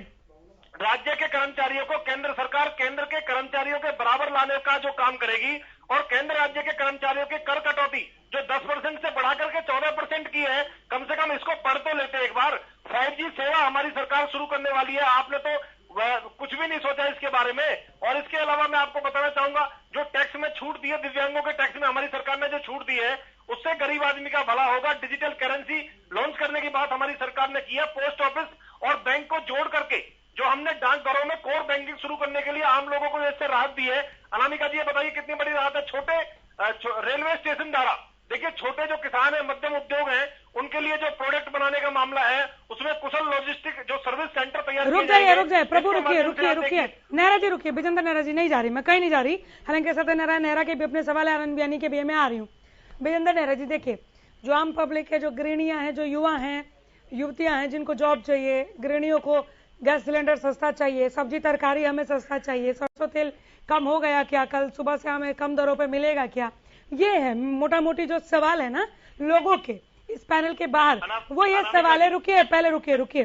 राज्य के कर्मचारियों को केंद्र सरकार केंद्र के कर्मचारियों के बराबर लाने का जो काम करेगी और केंद्र राज्य के कर्मचारियों के कर कटौती जो 10% से बढ़ा करके 14% की है, कम से कम इसको पढ़ तो लेते एक बार। 5G सेवा हमारी सरकार शुरू करने वाली है, आपने तो कुछ भी नहीं सोचा इसके बारे में। और इसके अलावा मैं आपको बताना चाहूंगा, जो टैक्स में छूट दी है, दिव्यांगों के टैक्स में हमारी सरकार ने जो छूट दी है, उससे गरीब आदमी का भला होगा। डिजिटल करेंसी लॉन्च करने की बात हमारी सरकार ने की है। पोस्ट ऑफिस और बैंक को जोड़ करके जो हमने डाकघरों में कोर बैंकिंग शुरू करने के लिए आम लोगों को इससे राहत दी है। अनामिका जी, ये बताइए कितनी बड़ी राहत है। छोटे रेलवे स्टेशन द्वारा, देखिए छोटे जो किसान है, मध्यम उद्योग हैं, उनके लिए जो प्रोडक्ट बनाने का मामला है, उसमें कुशल लॉजिस्टिक जो सर्विस सेंटर तैयार रुक जाइए प्रभु, रुकिए नेहरा जी, रुकिए। विजेंद्र नेहरा जी, नहीं जा रही, मैं कहीं नहीं जा रही। हालांकि सत्य नेहरा के भी अपने सवाल है, आनंद बियानी के भी, मैं आ रही हूँ। विजेंद्र नेहरा जी, देखिए जो आम पब्लिक है, जो गृहणियां हैं, जो युवा हैं, युवतियां हैं, जिनको जॉब चाहिए, गृहणियों को गैस सिलेंडर सस्ता चाहिए, सब्जी तरकारी हमें सस्ता चाहिए, सरसों तेल कम हो गया क्या, कल सुबह से हमें कम दरों पे मिलेगा क्या, ये है मोटा मोटी जो सवाल है ना लोगों के इस पैनल के बाहर, वो ये सवाल है। रुकिए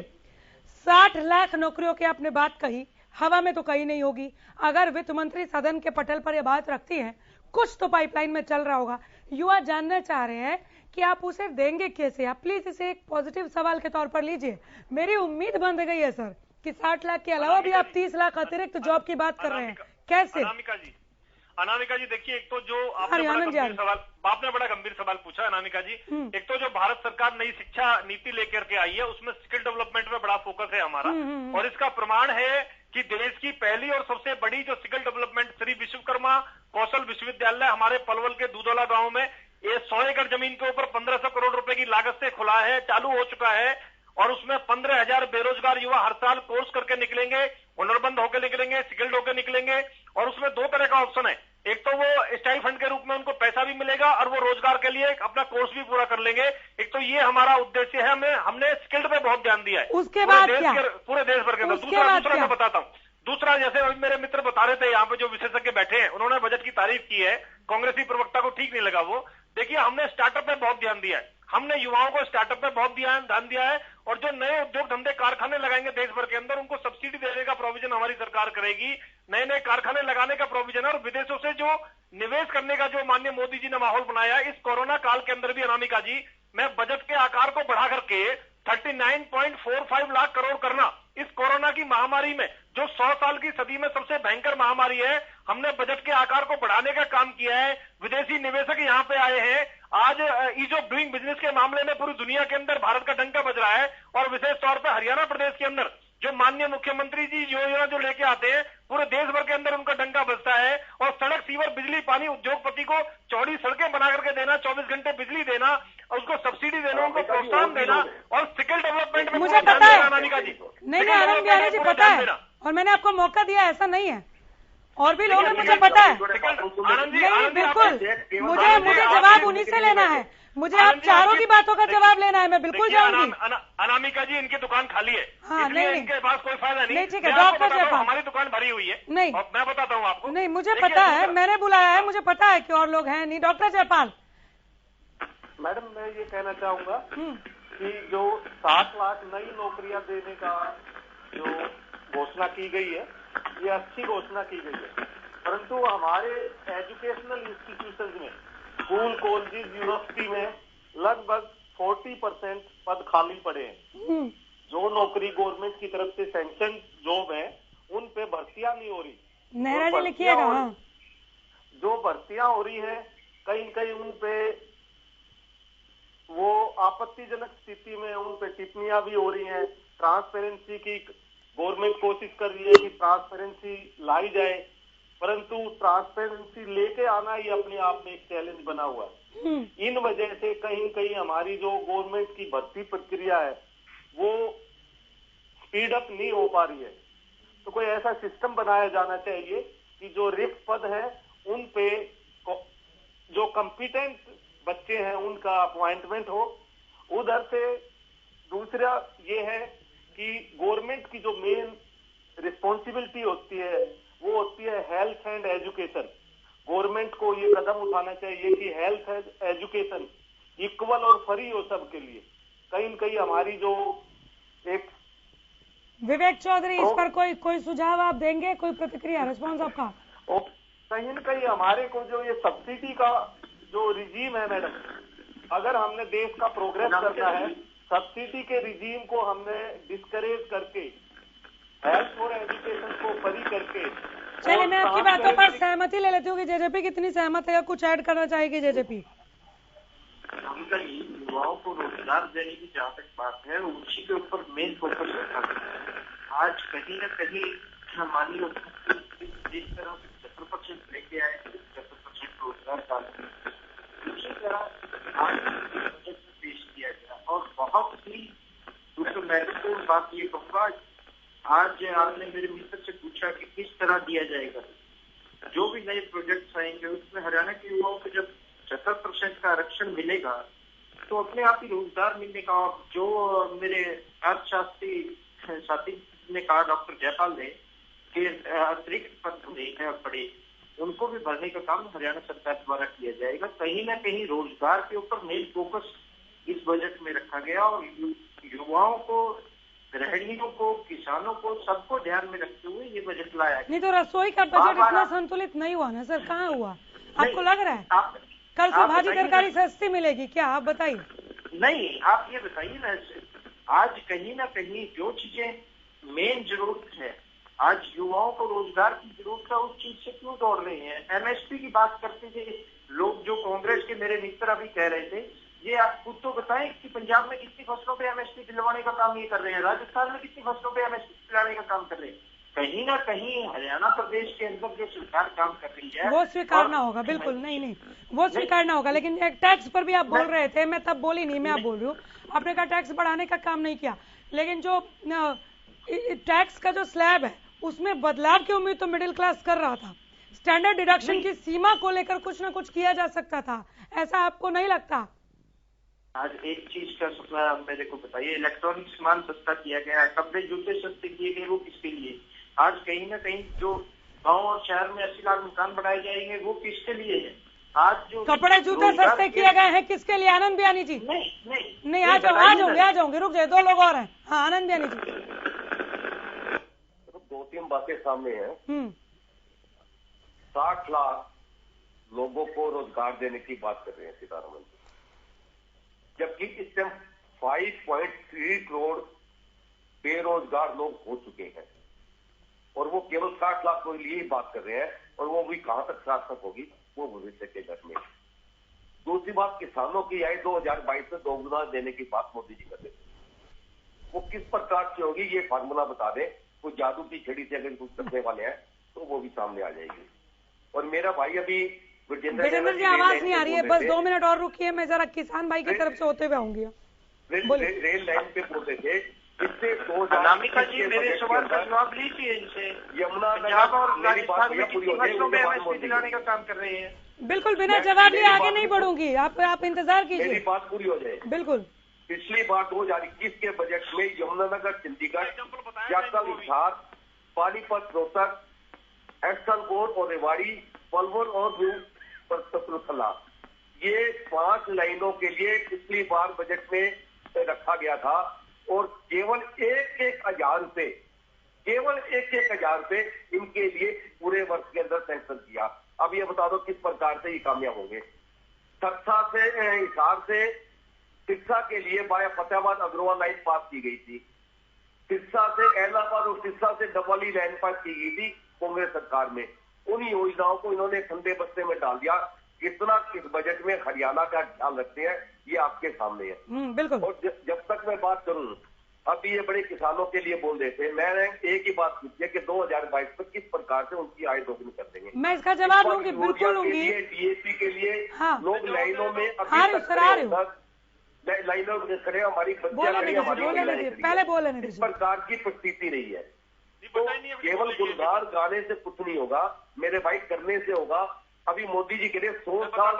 60 लाख नौकरियों की आपने बात कही, हवा में तो कहीं नहीं होगी। अगर वित्त मंत्री सदन के पटल पर यह बात रखती हैं, कुछ तो पाइपलाइन में चल रहा होगा। युवा जानना चाह रहे हैं कि आप उसे देंगे कैसे। आप प्लीज इसे एक पॉजिटिव सवाल के तौर पर लीजिए। मेरी उम्मीद बंध गई है सर कि 60 लाख के अलावा भी आप 30 लाख अतिरिक्त जॉब की बात कर रहे हैं, कैसे? अनामिका जी, देखिए एक तो जो आपने बड़ा गंभीर सवाल पूछा अनामिका जी। एक तो जो भारत सरकार नई शिक्षा नीति लेकर के आई है, उसमें स्किल डेवलपमेंट में बड़ा फोकस है हमारा, और इसका प्रमाण है कि देश की पहली और सबसे बड़ी जो स्किल डेवलपमेंट श्री विश्वकर्मा कौशल विश्वविद्यालय हमारे पलवल के दूधौला गांव में ये 100 एकड़ जमीन के ऊपर 1500 करोड़ रुपए की लागत से खुला है, चालू हो चुका है और उसमें 15,000 बेरोजगार युवा हर साल कोर्स करके निकलेंगे, हुनरमंद होकर निकलेंगे, स्किल्ड होकर निकलेंगे। और उसमें दो तरह का ऑप्शन है, एक तो वो स्टाइल फंड के रूप में उनको पैसा भी मिलेगा और वो रोजगार के लिए अपना कोर्स भी पूरा कर लेंगे। एक तो ये हमारा उद्देश्य है, हमने स्किल्ड पे बहुत ध्यान दिया है उसके बाद क्या? पूरे देश भर के अंदर। दूसरा मैं बताता हूँ। दूसरा, जैसे अभी मेरे मित्र बता रहे थे, यहाँ पे जो विशेषज्ञ बैठे हैं उन्होंने बजट की तारीफ की है, कांग्रेसी प्रवक्ता को ठीक नहीं लगा वो। देखिए, हमने स्टार्टअप पे बहुत ध्यान दिया है, हमने युवाओं को स्टार्टअप पे बहुत ध्यान दिया है और जो नए उद्योग धंधे कारखाने लगाएंगे देश भर के अंदर उनको सब्सिडी देने का प्रोविजन हमारी सरकार करेगी। नए नए कारखाने लगाने का प्रोविजन है और विदेशों से जो निवेश करने का जो माननीय मोदी जी ने माहौल बनाया इस कोरोना काल के अंदर भी, अनामिका जी, मैं बजट के आकार को बढ़ा करके 39.45 लाख करोड़ करना इस कोरोना की महामारी में, जो 100 साल की सदी में सबसे भयंकर महामारी है, हमने बजट के आकार को बढ़ाने का काम किया है। विदेशी निवेशक यहाँ पे आए हैं। आज ईज ऑफ डूइंग बिजनेस के मामले में पूरी दुनिया के अंदर भारत का डंका बज रहा है और विशेष तौर पर हरियाणा प्रदेश के अंदर जो माननीय मुख्यमंत्री जी योजना जो लेके आते हैं पूरे देश भर के अंदर उनका डंका बजता है। और सड़क, सीवर, बिजली, पानी, उद्योगपति को चौड़ी सड़कें बना करके देना, 24 घंटे बिजली देना, और उसको सब्सिडी देना, उनको प्रोत्साहन देना और स्किल डेवलपमेंट में मुझे पता है अनामिका जी, नहीं आनंद बिहारी जी पता है, और मैंने आपको मौका दिया, ऐसा नहीं है, और भी लोग हैं, मुझे पता है। नहीं बिल्कुल, मुझे जवाब उन्हीं से लेना है, मुझे आप चारों की बातों का जवाब लेना है, मैं बिल्कुल जाऊंगी। अनामिका जी, इनकी दुकान खाली है, हाँ, नहीं इनके पास कोई फायदा नहीं। ठीक है डॉक्टर जयपाल, हमारी दुकान भरी हुई है, नहीं मैं बताता हूँ आपको। नहीं मुझे पता है, मैंने बुलाया है, मुझे पता है कि और लोग हैं नहीं। डॉक्टर जयपाल। मैडम, मैं ये कहना चाहूंगा कि जो 60 लाख नई नौकरियां देने का जो घोषणा की गई है, ये अच्छी घोषणा की गई है, परंतु हमारे एजुकेशनल इंस्टीट्यूशंस में, स्कूल, कॉलेज, यूनिवर्सिटी में लगभग 40% पद खाली पड़े हैं। जो नौकरी गवर्नमेंट की तरफ से सैंक्शन जॉब है उन पे भर्तियां नहीं हो रही। नेहरा जी लिखिएगा। जो भर्तियां हो रही है कहीं उन पे वो आपत्तिजनक स्थिति में उन पे टिप्पणियां भी हो रही हैं। ट्रांसपेरेंसी की गवर्नमेंट कोशिश कर रही है कि ट्रांसपेरेंसी लाई जाए, परंतु ट्रांसपेरेंसी लेके आना ही अपने आप में एक चैलेंज बना हुआ है। इन वजह से कहीं हमारी जो गवर्नमेंट की भर्ती प्रक्रिया है वो स्पीड अप नहीं हो पा रही है। तो कोई ऐसा सिस्टम बनाया जाना चाहिए कि जो रिक्त पद है उन पे जो कॉम्पिटेंट बच्चे हैं उनका अपॉइंटमेंट हो। उधर से दूसरा ये है कि गवर्नमेंट की जो मेन रिस्पॉन्सिबिलिटी होती है वो होती है हेल्थ एंड एजुकेशन। गवर्नमेंट को ये कदम उठाना चाहिए कि हेल्थ एंड एजुकेशन इक्वल और फ्री हो सबके लिए। कहीं हमारी जो एक विवेक चौधरी, इस पर कोई सुझाव आप देंगे, कोई प्रतिक्रिया, रिस्पॉन्स आपका? कहीं हमारे को जो ये सब्सिडी का जो रिजीम है मैडम, अगर हमने देश का प्रोग्रेस करना है, सब्सिडी के रिजीम को हमने डिस्करेज करके हेल्थ और एजुकेशन को फ्री करके। चलिए, मैं आपकी बातों पर सहमति ले लेती हूँ कि जेजेपी कितनी सहमत है या कुछ ऐड करना चाहेगी जेजेपी? युवाओं को रोजगार देने की जहाँ तक बात है उसी के ऊपर मेन फोकस रखा गया। आज कहीं न कहीं मान लो जिस तरह से 70% लेके आए 70% रोजगार डाले, उसी तरह आज बजट में पेश किया गया। और बहुत ही दूसरी महत्वपूर्ण बात ये कहूँगा, आज आपने मेरे मित्र से पूछा कि किस तरह दिया जाएगा। जो भी नए प्रोजेक्ट्स आएंगे उसमें हरियाणा के युवाओं को जब 70% का आरक्षण मिलेगा तो अपने आप ही रोजगार मिलने का। जो मेरे अर्थशास्त्री साथी ने कहा, डॉक्टर जयपाल ने, कि अतिरिक्त पद पड़े उनको भी भरने का काम हरियाणा सरकार द्वारा किया जाएगा। कहीं ना कहीं रोजगार के ऊपर मेन फोकस इस बजट में रखा गया और युवाओं को, गृहिणियों को, किसानों को, सबको ध्यान में रखते हुए ये बजट लाया गया। नहीं तो रसोई का बजट इतना संतुलित नहीं हुआ ना सर, कहाँ हुआ? आपको लग रहा है कल से भाजी तरकारी सस्ती मिलेगी क्या? आप बताइए। नहीं, आप ये बताइए ना, आज कहीं ना कहीं जो चीजें मेन जरूरत है, आज युवाओं को रोजगार की जरूरत है, उस चीज से क्यों दौड़ रहे हैं? एमएसपी की बात करते थे लोग, जो कांग्रेस के मेरे मित्र अभी कह रहे थे, ये आप खुद तो बताएं कि पंजाब में कितनी फसलों पे एमएसपी दिलवाने का काम ये कर रहे हैं, राजस्थान में कितनी फसलों पे एमएसपी दिलवाने का काम कर रहे हैं। कहीं ना कहीं हरियाणा प्रदेश के अंदर जो सरकार काम कर रही है वो स्वीकारना होगा, बिल्कुल नहीं वो स्वीकारना होगा। लेकिन एक टैक्स पर भी आप बोल रहे थे, मैं तब बोली नहीं, मैं अब बोल रही हूँ, आपने कहा टैक्स बढ़ाने का काम नहीं किया, लेकिन जो टैक्स का जो स्लैब है उसमें बदलाव की उम्मीद तो मिडिल क्लास कर रहा था। स्टैंडर्ड डिडक्शन की सीमा को लेकर कुछ ना कुछ किया जा सकता था, ऐसा आपको नहीं लगता? आज एक चीज का मेरे को बताइए, इलेक्ट्रॉनिक सामान सस्ता किया गया, कपड़े जूते सस्ते किए गए, वो किसके लिए? आज कहीं ना कहीं जो गांव और शहर में 80 लाख मकान बनाए जाएंगे वो किसके लिए है? आज जो कपड़े जूते सस्ते किए गए हैं किसके लिए? आनंद बियानी जी। नहीं आ जाऊंगे, रुक जाए, 2 लोग और हैं। हाँ, आनंद बियानी जी। 2-3 बातें सामने हैं। 60 लाख लोगों को रोजगार देने की बात कर रहे हैं सीतारमण जी, जबकि इस टाइम 5.3 करोड़ बेरोजगार लोग हो चुके हैं और वो केवल 60 लाख के लिए ही बात कर रहे हैं, और वो भी कहां तक सार्थक होगी वो भविष्य के घर में। दूसरी बात, किसानों की आय 2022 में 2 गुना देने की बात मोदी जी कर रहे थे, वो किस प्रकार से होगी ये फार्मूला बता दें। कोई जादू की छड़ी से अगर कुछ करने वाले हैं तो वो भी सामने आ जाएगी। और मेरा भाई अभी विजेंद्र जी आवाज नहीं आ रही है, बस 2 मिनट और रुकिए, मैं जरा किसान भाई की तरफ से होते हुए आऊंगी। रेल लाइन पे बोलते थे, इससे अनामिका जी मेरे सवाल का जवाब लीजिए इनसे। यमुना पंजाब और राजस्थान में कितनी फसलों में एमएसपी दिलाने का काम कर रहे हैं? बिल्कुल, बिना जवाब लिए आगे नहीं बढ़ूंगी, आप इंतजार कीजिए, मेरी बात पूरी हो जाए। बिल्कुल। पिछली बार 2021 के बजट में यमुनानगर, चंडीगढ़, जाखल, हिसार, पानीपत, रोहतक, एक्सलकोट और रेवाड़ी, पलवल और कपूरथला, ये 5 लाइनों के लिए पिछली बार बजट में रखा गया था, और केवल 1,000 रुपए, केवल 1,000 रुपए इनके लिए पूरे वर्ष के अंदर सैंक्शन किया। अब ये बता दो किस प्रकार से ये कामयाब होंगे? सक्सा से, हिसार से सिरसा के लिए बाया फतेहाबाद अग्रवाल लाइन पास की गई थी, सिरसा से इलाहाबाद और सिरसा से डबली लाइन पास की गई थी कांग्रेस सरकार में। उन योजनाओं को इन्होंने ठंडे बस्ते में डाल दिया। कितना किस बजट में हरियाणा का ख्याल रखते हैं ये आपके सामने है। बिल्कुल। और जब तक मैं बात करूं, अब ये बड़े किसानों के लिए बोल रहे थे, मैंने एक ही बात पूछी है कि 2022 में किस प्रकार से उनकी आय दोगुनी कर देंगे। मैं इसका जवाब दूंगी, बिल्कुल दूंगी। डीएपी के लिए लोग लाइनों में लाइनों में खड़े, हमारी पहले बोले नहीं, इस प्रकार की परिस्थिति रही है। तो केवल गुणगान गाने से कुछ नहीं होगा मेरे भाई, करने से होगा। अभी मोदी जी के लिए 100 साल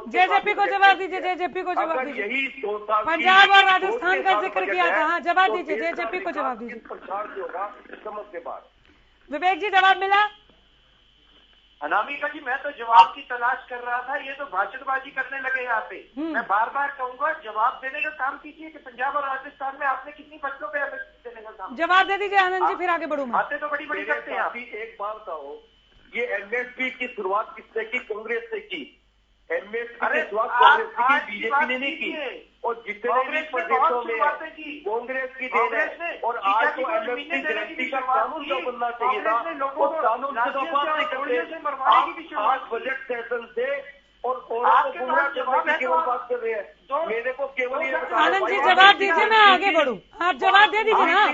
जेजेपी को जवाब दीजिए, जेजेपी को जवाब दीजिए। यही 100 साल पंजाब और राजस्थान का जिक्र किया था, हाँ जवाब दीजिए, जेजेपी को जवाब दीजिए। प्रचार से होगा समझ के बाद। विवेक जी जवाब मिला? अनामिका जी मैं तो जवाब की तलाश कर रहा था, ये तो भाषणबाजी करने लगे यहाँ पे। मैं बार बार कहूंगा जवाब देने का काम कीजिए कि पंजाब और राजस्थान में आपने कितनी फसलों पे देने का काम। जवाब दे दीजिए आनंद जी, फिर आगे बढ़ूँ। बातें तो बड़ी बड़ी करते हैं आप। एक बार कहो, ये एमएसपी की शुरुआत किसने की? कांग्रेस से की। एमएसपी की शुरुआत कांग्रेस की, बीजेपी ने नहीं की। और जितने भी प्रदेशों में कांग्रेस की देन है। और आज तो एमएसपी गारंटी का कानून जो बनना चाहिए था, वो कानून से तो बात नहीं करते। आज बजट सेशन से और गुमराह करने की केवल बात कर रहे हैं। मेरे को केवल ये आनंद जी जवाब दीजिए, मैं आगे बढ़ूँ। आप जवाब दे दीजिए ना।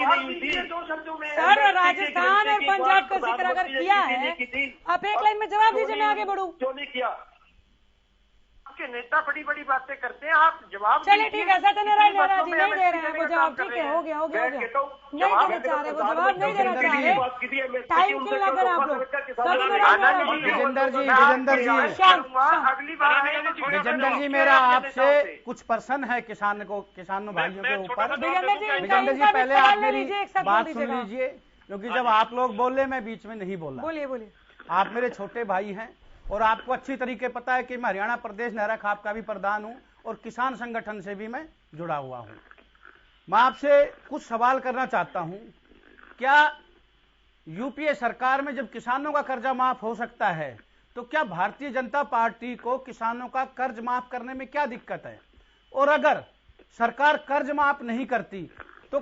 सर राजस्थान और पंजाब का जिक्र अगर किया है, आप एक लाइन में जवाब दीजिए, मैं आगे बढ़ूँ। क्यों नहीं किया? आपके नेता बड़ी बड़ी बातें करते हैं, आप जवाब चलिए ठीक है, सत्यनारायण नेहरा जी नहीं दे रहे हैं वो जवाब, ठीक है, हो गया नहीं देना चाह रहे, वो जवाब नहीं देना चाह रहे। टाइम क्यों लगा रहा आप लोग? विजेंद्र जी मेरा आपसे कुछ प्रश्न है किसानों भाइयों के ऊपर। विजेंद्र जी पहले आप मेरी बात सुन लीजिए, क्योंकि जब आप लोग बोल रहे मैं बीच में नहीं बोला। बोलिए बोलिए। आप मेरे छोटे भाई हैं और आपको अच्छी तरीके पता है कि मैं हरियाणा प्रदेश नहरा खाप का भी प्रधान हूं और किसान संगठन से भी मैं जुड़ा हुआ हूं। मैं आपसे कुछ सवाल करना चाहता हूं, क्या यूपीए सरकार में जब किसानों का कर्जा माफ हो सकता है, तो क्या भारतीय जनता पार्टी को किसानों का कर्ज माफ करने में क्या दिक्कत है? और अगर सरकार कर्ज माफ नहीं करती तो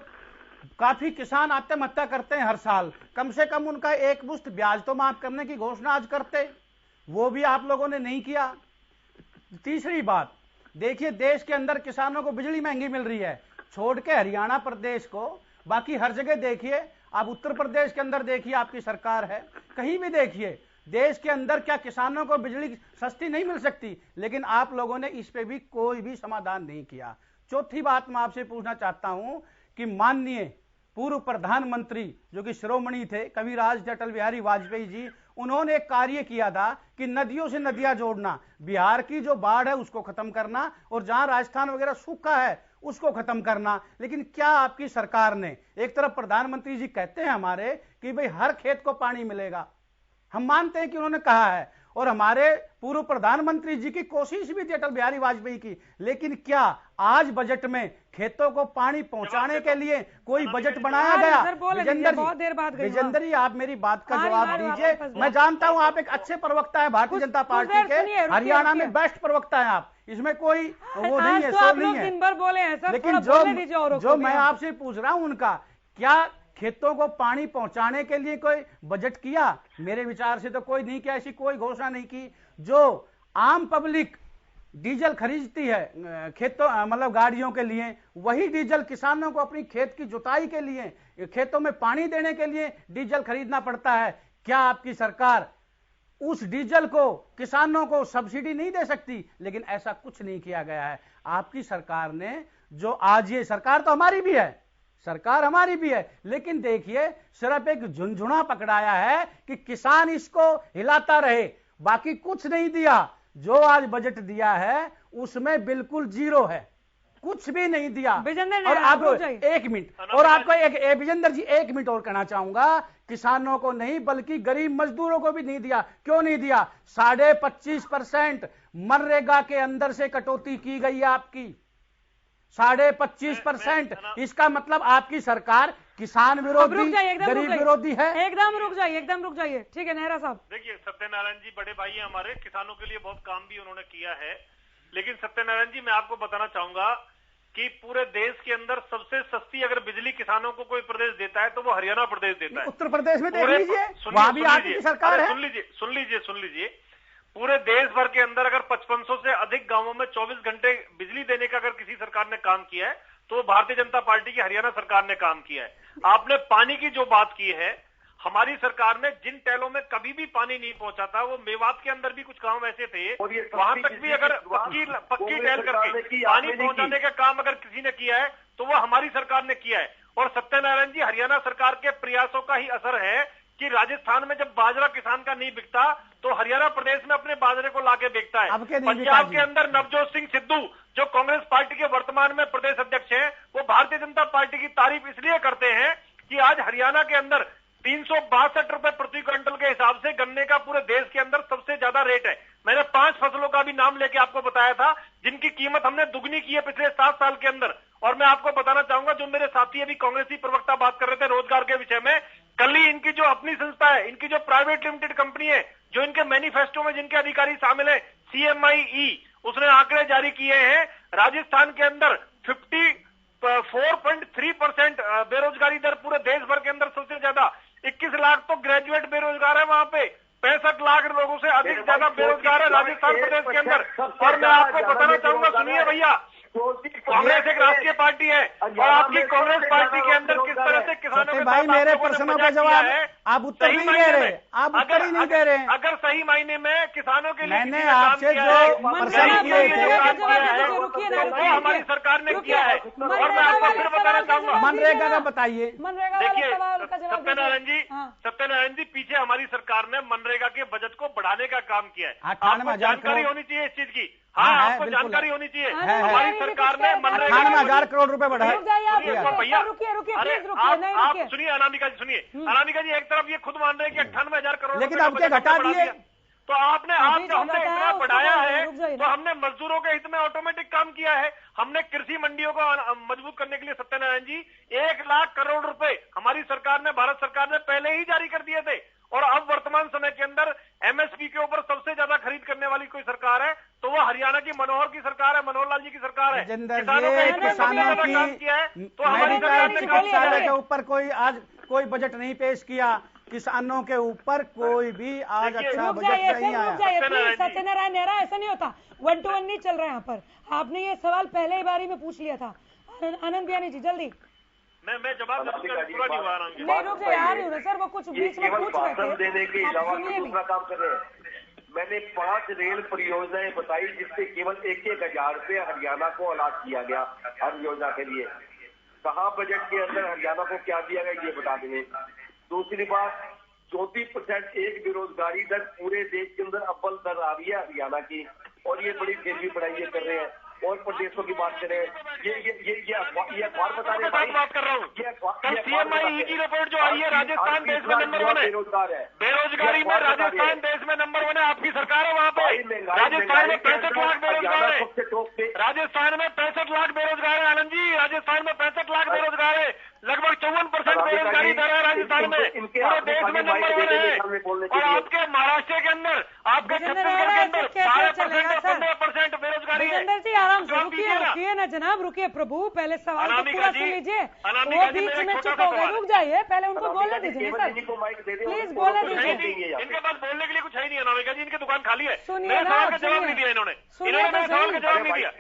काफी किसान आत्महत्या करते हैं हर साल, कम से कम उनका एक मुश्त ब्याज तो माफ करने की घोषणा आज करते, वो भी आप लोगों ने नहीं किया। तीसरी बात, देखिए देश के अंदर किसानों को बिजली महंगी मिल रही है, छोड़ के हरियाणा प्रदेश को, बाकी हर जगह देखिए आप उत्तर प्रदेश के अंदर देखिए, आपकी सरकार है, कहीं भी देखिए देश के अंदर क्या किसानों को बिजली सस्ती नहीं मिल सकती, लेकिन आप लोगों ने इस पे भी कोई भी समाधान नहीं किया। चौथी बात मैं आपसे पूछना चाहता हूं कि माननीय पूर्व प्रधानमंत्री जो कि शिरोमणि थे कविराज अटल बिहारी वाजपेयी जी, उन्होंने एक कार्य किया था कि नदियों से नदियां जोड़ना, बिहार की जो बाढ़ है उसको खत्म करना और जहां राजस्थान वगैरह सूखा है उसको खत्म करना। लेकिन क्या आपकी सरकार ने, एक तरफ प्रधानमंत्री जी कहते हैं हमारे कि भाई हर खेत को पानी मिलेगा, हम मानते हैं कि उन्होंने कहा है, और हमारे पूर्व प्रधानमंत्री जी की कोशिश भी थी अटल बिहारी वाजपेयी की, लेकिन क्या आज बजट में खेतों को पानी पहुंचाने के लिए कोई बजट बनाया गया? विजेंद्र जी, आप मेरी बात का जवाब दीजिए। मैं जानता हूं आप एक अच्छे प्रवक्ता है भारतीय जनता पार्टी के, हरियाणा में बेस्ट प्रवक्ता है आप, इसमें कोई वो नहीं है, सो नहीं है, दिन भर बोले हैं सर, लेकिन जो मैं आपसे पूछ रहा हूं उनका क्या खेतों को पानी पहुंचाने के लिए कोई बजट किया? मेरे विचार से तो कोई नहीं किया, ऐसी कोई घोषणा नहीं की। जो आम पब्लिक डीजल खरीदती है खेतों मतलब गाड़ियों के लिए, वही डीजल किसानों को अपनी खेत की जुताई के लिए, खेतों में पानी देने के लिए डीजल खरीदना पड़ता है। क्या आपकी सरकार उस डीजल को किसानों को सब्सिडी नहीं दे सकती? लेकिन ऐसा कुछ नहीं किया गया है। आपकी सरकार ने जो आज ये सरकार तो हमारी भी है, सरकार हमारी भी है, लेकिन देखिए सिर्फ एक झुंझुना पकड़ाया है कि किसान इसको हिलाता रहे, बाकी कुछ नहीं दिया। जो आज बजट दिया है उसमें बिल्कुल जीरो है, कुछ भी नहीं दिया। और आपको एक मिनट और आपको एक विजेंद्र जी एक मिनट और कहना चाहूंगा, किसानों को नहीं बल्कि गरीब मजदूरों को भी नहीं दिया। क्यों नहीं दिया? 25.5% मनरेगा के अंदर से कटौती की गई है आपकी, 25.5%। इसका मतलब आपकी सरकार किसान विरोधी, गरीब विरोधी है। एकदम रुक जाइए, ठीक है नेहरा साहब। देखिए सत्यनारायण जी बड़े भाई हैं हमारे, किसानों के लिए बहुत काम भी उन्होंने किया है, लेकिन सत्यनारायण जी मैं आपको बताना चाहूंगा कि पूरे देश के अंदर सबसे सस्ती अगर बिजली किसानों को कोई प्रदेश देता है तो वो हरियाणा प्रदेश देता है। उत्तर प्रदेश में देख लीजिए, वहां भी आपकी सरकार है। सुन लीजिए, पूरे देश भर के अंदर अगर 5500 से अधिक गांवों में 24 घंटे बिजली देने का अगर किसी सरकार ने काम किया है तो वो भारतीय जनता पार्टी की हरियाणा सरकार ने काम किया है। आपने पानी की जो बात की है, हमारी सरकार ने जिन टैलों में कभी भी पानी नहीं पहुंचा था, वो मेवात के अंदर भी कुछ गांव ऐसे थे वहां तक भी अगर पक्की टैल करके पानी पहुंचाने का काम अगर किसी ने किया है तो वो हमारी सरकार ने किया है। और सत्यनारायण जी, हरियाणा सरकार के प्रयासों का ही असर है कि राजस्थान में जब बाजरा किसान का नहीं बिकता तो हरियाणा प्रदेश में अपने बाजरे को लाके बेचता है। पंजाब के अंदर नवजोत सिंह सिद्धू जो कांग्रेस पार्टी के वर्तमान में प्रदेश अध्यक्ष हैं, वो भारतीय जनता पार्टी की तारीफ इसलिए करते हैं कि आज हरियाणा के अंदर 362 रुपए प्रति क्विंटल के हिसाब से गन्ने का पूरे देश के अंदर सबसे ज्यादा रेट है। मैंने 5 फसलों का भी नाम लेके आपको बताया था जिनकी कीमत हमने दुगनी की है पिछले 7 साल के अंदर। और मैं आपको बताना चाहूंगा, जो मेरे साथी अभी कांग्रेसी प्रवक्ता बात कर रहे थे रोजगार के विषय में, कल ही इनकी जो अपनी संस्था है, इनकी जो प्राइवेट लिमिटेड कंपनी है, जो इनके मैनिफेस्टो में जिनके अधिकारी शामिल है CMIE, उसने आंकड़े जारी किए हैं। राजस्थान के अंदर 54.3% बेरोजगारी दर पूरे देश भर के अंदर सबसे ज्यादा। 21 लाख तो ग्रेजुएट बेरोजगार है वहां पे, 65 लाख लोगों से अधिक ज्यादा बेरोजगार है राजस्थान प्रदेश के अंदर। और मैं आपको बताना चाहूंगा, सुनिए भैया, कांग्रेस एक राष्ट्रीय पार्टी है और आपकी कांग्रेस पार्टी के अंदर किस तरह से किसानों के भाई मेरे प्रश्नों का जवाब आप उत्तर नहीं दे रहे, आप उत्तर ही नहीं दे रहे। अगर सही मायने में किसानों के लिए मैंने आपसे जो प्रश्न किए थे वो हमारी सरकार ने किया है। और मैं आपको फिर बताना चाहूंगा, मनरेगा का बताइए। देखिए सत्यनारायण जी, पीछे हमारी सरकार ने मनरेगा के बजट को बढ़ाने का काम किया है। आपको जानकारी होनी चाहिए इस चीज की। हाँ, आपको जानकारी होनी चाहिए। हमारी सरकार ने मनरेगा 98,000 करोड़ रुपए बढ़ाए। भैया अरे आप सुनिए अनामिका जी, सुनिए अनामिका जी, एक तरफ ये खुद मान रहे हैं कि 98,000 करोड़, लेकिन अब क्या घटा दिए? तो आपने हमने इतना बढ़ाया है तो हमने मजदूरों के हित में ऑटोमेटिक काम किया है। हमने कृषि मंडियों को मजबूत करने के लिए सत्यनारायण जी 1 लाख करोड़ रुपए हमारी सरकार ने, भारत सरकार ने पहले ही जारी कर दिए थे। और अब वर्तमान समय के अंदर MSP के ऊपर सबसे ज्यादा खरीद करने वाली कोई सरकार है तो वो हरियाणा की मनोहर की सरकार है, मनोहर लाल जी की सरकार है। किसानों की तो हमारी सरकार ने चिकित्सालय के ऊपर कोई आज कोई बजट नहीं पेश किया, किसानों के ऊपर कोई भी आज अच्छा बजट नहीं आया। सत्यनारायण नेहरा, ऐसा नहीं होता, 1 to 1 नहीं चल रहा है यहाँ पर। आपने ये सवाल पहले ही बारी में पूछ लिया था। आनंद बियानी जी जल्दी। मैं जवाब पूरा नहीं हुआ आराम नहीं रुक जाए यार सर, वो कुछ बीच में पूछ रहे थे, देने के अलावा सुनिए दूसरा काम कर रहे हैं। मैंने 5 रेल परियोजनाएं बताई जिससे केवल 1,000 रुपये हरियाणा को अलॉट किया गया हर योजना के लिए। कहाँ बजट के अंदर हरियाणा को क्या दिया गया ये बता देंगे। दूसरी बात, 34% एक बेरोजगारी दर पूरे देश के अंदर अव्वल दर आ रही है हरियाणा की, और ये बड़ी तेजी पढ़ाई कर रहे हैं। और प्रदेशों की बात करें, ये अखबार बता रहे हैं, बात कर रहा हूँ। कल CMI की रिपोर्ट जो आई है, राजस्थान देश में नंबर 1 है, बेरोजगार है, बेरोजगारी में राजस्थान देश में नंबर 1 है। आपकी सरकार है वहाँ पे। राजस्थान में 65 लाख बेरोजगार है, राजस्थान में 65 लाख बेरोजगार है आनंद जी, राजस्थान में 65 लाख बेरोजगार है, लगभग 54% बेरोजगारी दर है राजस्थान में, पूरे देश में नंबर 1 है। और आपके महाराष्ट्र के अंदर, आपके छत्तीसगढ़ के अंदर 12% और 15% बेरोजगारी है। जी आराम से रुकिए ना जनाब, रुकिए प्रभु, पहले सवाल को पूरा सुन लीजिए। वो बीच में चुप हो गए, रुक जाइए, पहले उनको बोलने दीजिए सर, प्लीज बोलने दीजिए। इनके पास बोलने के लिए कुछ है नहीं अनामिका जी, इनके दुकान खाली है। सुनिए मेरे ना, सवाल का जवाब नहीं दिया इन्होंने मेरे सवाल का जवाब नहीं दिया।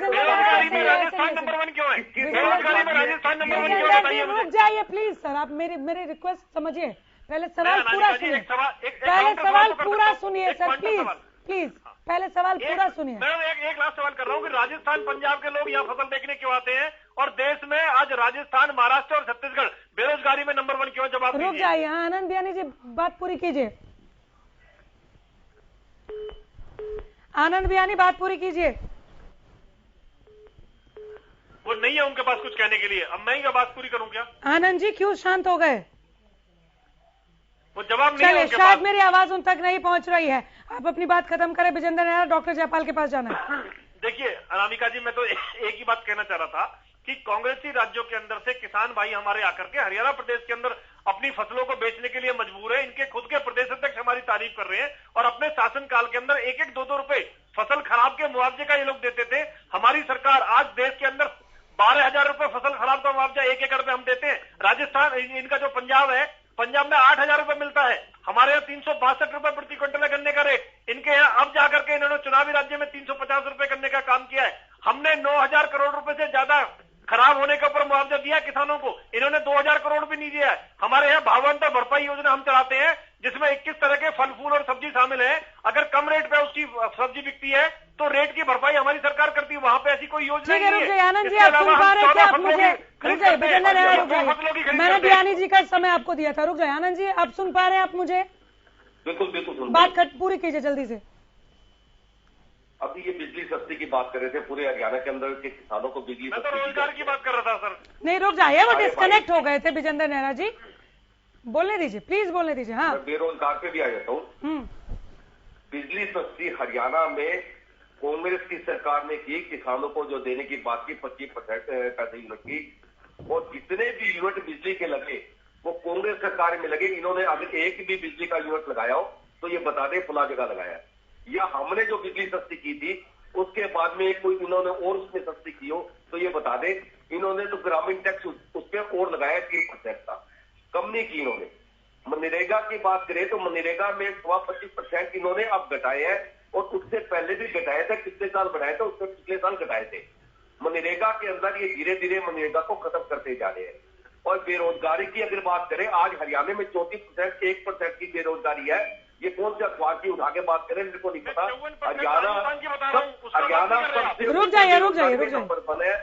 बेरोजगारी में राजस्थान नंबर 1 क्यों है? बेरोजगारी में राजस्थान नंबर 1 क्यों है बताइए मुझे। रुक जाइए प्लीज सर, आप मेरी रिक्वेस्ट समझिए, पहले सवाल पूरा सुनिए, पहले सवाल पूरा सुनिए सर, प्लीज पहले सवाल पूरा सुनिए। मैं एक लास्ट सवाल कर रहा हूँ कि राजस्थान पंजाब के लोग यहाँ फसल देखने क्यों आते हैं, और देश में आज राजस्थान, महाराष्ट्र और छत्तीसगढ़ बेरोजगारी में नंबर 1 क्यों? जवाब रुक जाइए, हाँ आनंद बियानी जी बात पूरी कीजिए, आनंद बियानी बात पूरी कीजिए। वो नहीं है उनके पास कुछ कहने के लिए, अब मैं ही बात पूरी करूं क्या? आनंद जी क्यों शांत हो गए? वो जवाब नहीं है उनके शायद पास। मेरी आवाज उन तक नहीं पहुंच रही है, आप अपनी बात खत्म करें। विजेंद्र नेहरा, डॉक्टर जयपाल के पास जाना है। देखिए अनामिका जी, मैं तो एक ही बात कहना चाह रहा था कि कांग्रेसी राज्यों के अंदर से किसान भाई हमारे आकर के हरियाणा प्रदेश के अंदर अपनी फसलों को बेचने के लिए मजबूर है। इनके खुद के प्रदेश अध्यक्ष हमारी तारीफ कर रहे हैं, और अपने शासन काल के अंदर 1-1, 2-2 रुपए फसल खराब के मुआवजे का ये लोग देते थे। हमारी सरकार आज देश के अंदर 12,000 रुपए फसल खराब का मुआवजा 1 एकड़ पे हम देते हैं। राजस्थान, इनका जो पंजाब है, पंजाब में 8,000 रुपए मिलता है, हमारे यहाँ 362 रुपए प्रति क्विंटल है गन्ने का रेट। इनके यहाँ अब जाकर के इन्होंने चुनावी राज्य में 350 रुपए करने का काम किया है। हमने 9,000 करोड़ रुपए से ज्यादा खराब होने के ऊपर मुआवजा दिया किसानों को, इन्होंने 2,000 करोड़ भी नहीं दिया है। हमारे यहाँ भावांतर भरपाई योजना हम चलाते हैं, जिसमें 21 तरह के फल फूल और सब्जी शामिल है। अगर कम रेट पे उसकी सब्जी बिकती है तो रेट की भरपाई हमारी सरकार करती है, वहां पे ऐसी कोई योजना नहीं है। आनंद जी आप सुन पा रहे हैं क्या? आप मुझे रुक जाइए, मैंने बियानी जी का समय आपको दिया था, रुक जाए आनंद जी, आप सुन पा रहे हैं? आप मुझे बिल्कुल बात पूरी कीजिए जल्दी से। अभी ये बिजली सस्ती की बात कर रहे थे, पूरे हरियाणा के अंदर के किसानों को बिजली मैं तो रोजगार की बात कर रहा था सर। नहीं रुक जाइए, वो डिस्कनेक्ट हो गए थे विजेंद्र नेहरा जी, बोलने दीजिए प्लीज, बोलने दीजिए। हाँ, बेरोजगार पे भी आ जाता हूँ। बिजली सस्ती हरियाणा में कांग्रेस की सरकार ने की, किसानों को जो देने की बात की 25% पैसे यूनिट की, और जितने भी यूनिट बिजली के लगे वो कांग्रेस सरकार में लगे। इन्होंने अगर एक भी बिजली का यूनिट लगाया हो तो ये बता दें फला जगह लगाया, या हमने जो बिजली सस्ती की थी उसके बाद में कोई इन्होंने और उसमें सस्ती की हो तो ये बता दें। इन्होंने तो ग्रामीण टैक्स उस पर और लगाया 3% का, कम नहीं की इन्होंने। मनरेगा की बात करें तो मनरेगा में 25% इन्होंने अब घटाए हैं, और उससे पहले भी घटाए थे, पिछले साल बढ़ाए थे, उससे पिछले साल घटाए थे। मनरेगा के अंदर ये धीरे धीरे मनरेगा को खत्म करते जा रहे हैं। और बेरोजगारी की अगर बात करें, आज हरियाणा में 34%, 1% की बेरोजगारी है। ये कौन सा अखबार की उठा के बात करें, मेरे को नहीं पता। हरियाणा सबसे रुक जाइए नंबर 1 है,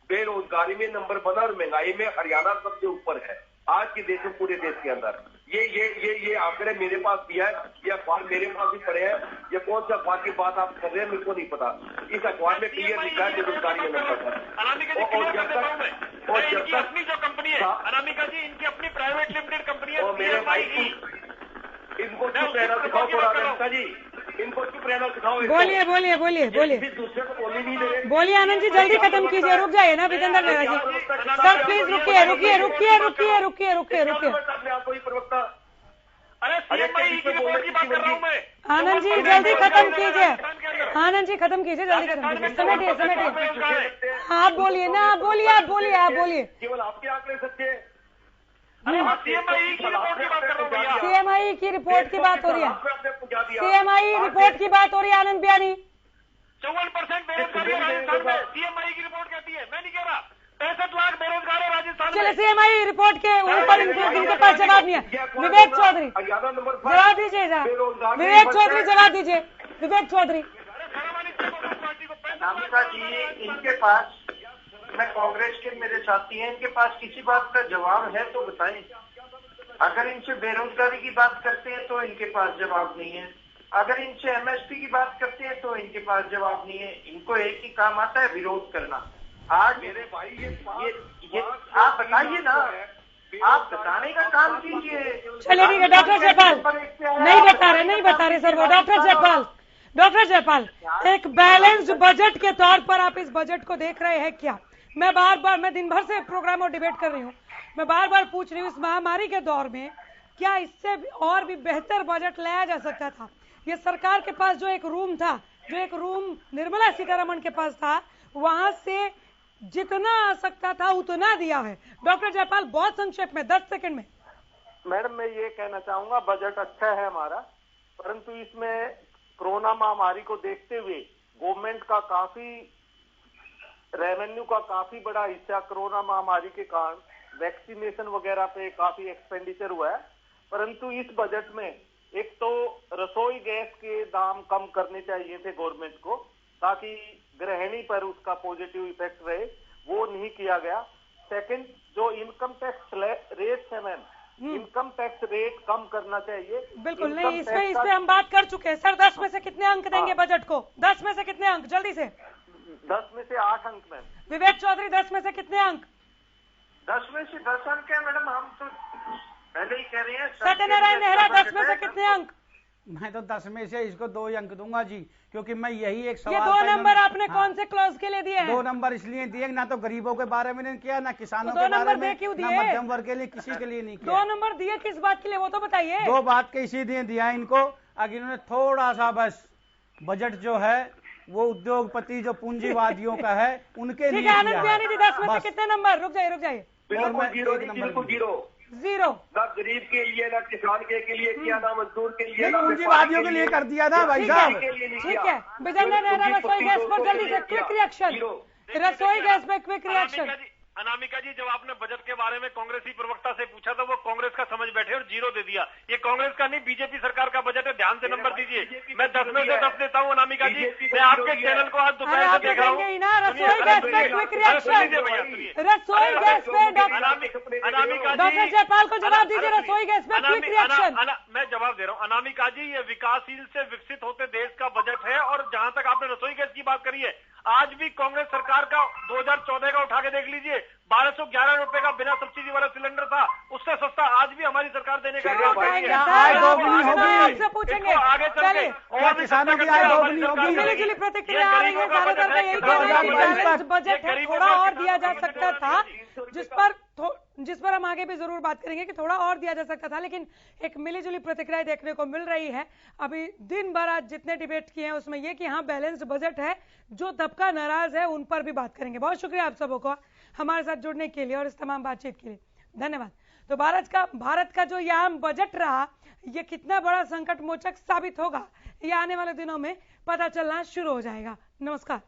बेरोजगारी में नंबर 1 और महंगाई में हरियाणा सबसे ऊपर है आज के देश में, पूरे देश के अंदर। ये आंकड़े मेरे पास भी है, ये अखबार मेरे पास भी पड़े हैं। ये कौन सा अखबार की बात आप कर रहे हैं मेरे को नहीं पता। इस अखबार में क्लियर लिखा है बेरोजगारी में नंबर 1। और जब तक अपनी जो कंपनी है अनामिका जी, इनकी अपनी प्राइवेट लिमिटेड कंपनी है मेरे भाई, इनको चुप रहना सिखाओ थोड़ा अनामिका जी, इनको चुप रहना सिखाओ। बोलिए दूसरे को बोलने नहीं दे रहे। बोलिए आनंद जी, जल्दी खत्म कीजिए, रुक जाइए ना विजेंद्र नेहरा जी। सर प्लीज रुकिए। आनंद जी जल्दी खत्म कीजिए, आनंद जी खत्म कीजिए, जल्दी खत्म कीजिए, समेटिए। आप बोलिए ना, आप बोलिए। केवल आपके आंकड़े सच्चे। सीएमआई की रिपोर्ट की बात हो रही है, सीएमआई रिपोर्ट की बात हो रही है आनंद बियानी। 54% बेरोजगारी है राजस्थान में, सीएमआई की रिपोर्ट कहती है, मैं नहीं कह रहा। 65 लाख बेरोजगार है राजस्थान चलिए में। सीएमआई रिपोर्ट के ऊपर इनके पास जवाब नहीं है। विवेक चौधरी जवाब दीजिए, विवेक चौधरी जवाब दीजिए, विवेक चौधरी। अनामिका जी, इनके पास, मैं कांग्रेस के मेरे साथी हैं, इनके पास किसी बात का जवाब है तो बताएं। अगर इनसे बेरोजगारी की बात करते हैं तो इनके पास जवाब नहीं है, अगर इनसे एमएसपी की बात करते हैं तो इनके पास जवाब नहीं है। इनको एक ही काम आता है, विरोध करना। आज मेरे भाई ये आप बताइए ना, आप बताने का काम कीजिए। चलिए ठीक है, डॉक्टर जयपाल नहीं बता रहे सर वो। डॉक्टर जयपाल एक बैलेंस्ड बजट के तौर पर आप इस बजट को देख रहे हैं क्या? मैं दिन भर से प्रोग्राम और डिबेट कर रही हूँ, मैं बार बार पूछ रही हूँ, इस महामारी के दौर में क्या इससे और भी बेहतर बजट लाया जा सकता था? ये सरकार के पास जो एक रूम निर्मला सीतारमण के पास था, वहां से जितना आ सकता था उतना दिया है। डॉक्टर जयपाल बहुत संक्षेप में 10 सेकंड में। मैडम, मैं ये कहना चाहूंगा, बजट अच्छा है हमारा, परंतु इसमें कोरोना महामारी को देखते हुए गवर्नमेंट का रेवेन्यू का काफी बड़ा हिस्सा कोरोना महामारी के कारण वैक्सीनेशन वगैरह पे काफी एक्सपेंडिचर हुआ है। परंतु इस बजट में एक तो रसोई गैस के दाम कम करने चाहिए थे गवर्नमेंट को, ताकि गृहिणी पर उसका पॉजिटिव इफेक्ट रहे, वो नहीं किया गया। सेकंड, जो इनकम टैक्स रेट है मैम, इनकम टैक्स रेट कम करना चाहिए। बिल्कुल नहीं, इसमें हम बात कर चुके हैं सर। 10 में से कितने अंक देंगे बजट को? 10 में से कितने अंक? जल्दी से। 10 में से 8 अंक मैम। विवेक चौधरी 10 में से कितने अंक? 10 में से 10 अंक है मैडम, हम तो पहले ही कह रहे हैं। सत्यनारायण नेहरा 10 में से कितने अंक? मैं तो 10 में से इसको 2 अंक दूंगा जी, क्योंकि मैं यही एक सवाल। ये 2 नंबर आपने कौन से क्लॉज के लिए दिए हैं? 2 नंबर इसलिए दिए, ना तो गरीबों के बारे में नहीं किया, ना किसानों तो के बारे में, ना मध्यम वर्ग के लिए, किसी के लिए नहीं किया। 2 नंबर दिए किस बात के लिए वो तो बताइए। 2 बात के इसीलिए दिया इनको, अगर इन्होंने थोड़ा सा बस बजट जो है वो उद्योगपति जो पूंजीवादियों का है उनके लिए। आनंद बियानी जी 10 में से कितने नंबर? रुक जाइए। बिल्कुल जीरो। ना गरीब के लिए, ना किसान के लिए किया, ना मजदूर के लिए, पूंजीवादियों के लिए कर दिया ना भाई साहब। ठीक है, विजेंद्र नेहरा रसोई गैस पर जल्दी से क्विक रिएक्शन। रसोई गैस पे क्विक रिएक्शन। अनामिका जी, जब आपने बजट के बारे में कांग्रेसी प्रवक्ता से पूछा था, वो कांग्रेस का समझ बैठे और 0 दे दिया। ये कांग्रेस का नहीं, बीजेपी सरकार का बजट है, ध्यान से नंबर दीजिए। मैं 10 में से 10 देता हूँ अनामिका जी। मैं आपके चैनल को आज दोपहर से देख रहा हूँ। रसोई गैस पे क्विक रिएक्शन। रसोई गैस पे डॉक्टर जयपाल को जवाब दीजिए। रसोई गैस पे क्विक रिएक्शन। मैं जवाब दे रहा हूँ अनामिका जी, ये विकासशील से विकसित होते देश का बजट है। और जहां तक आपने रसोई गैस की बात करी है, आज भी कांग्रेस सरकार का 2014 का उठा के देख लीजिए, 1211 रुपए का बिना सब्सिडी वाला सिलेंडर था, उससे सस्ता आज भी हमारी सरकार देने का पूछेंगे आगे चल के। और किसानों की आय दोगुनी होगी। प्रतिक्रिया आ रही है, ज्यादातर का यही कहना है कि बजट है, थोड़ा और दिया जा सकता था, जिस पर हम आगे भी जरूर बात करेंगे कि थोड़ा और दिया जा सकता था। लेकिन एक मिलीजुली प्रतिक्रिया देखने को मिल रही है। अभी दिन भर आज जितने डिबेट किए हैं उसमें ये कि हाँ बैलेंस्ड बजट है, जो तबका नाराज है उन पर भी बात करेंगे। बहुत शुक्रिया आप सबों को हमारे साथ जुड़ने के लिए और इस तमाम बातचीत के लिए धन्यवाद। तो भारत का जो यह बजट रहा, ये कितना बड़ा संकट मोचक साबित होगा, ये आने वाले दिनों में पता चलना शुरू हो जाएगा। नमस्कार।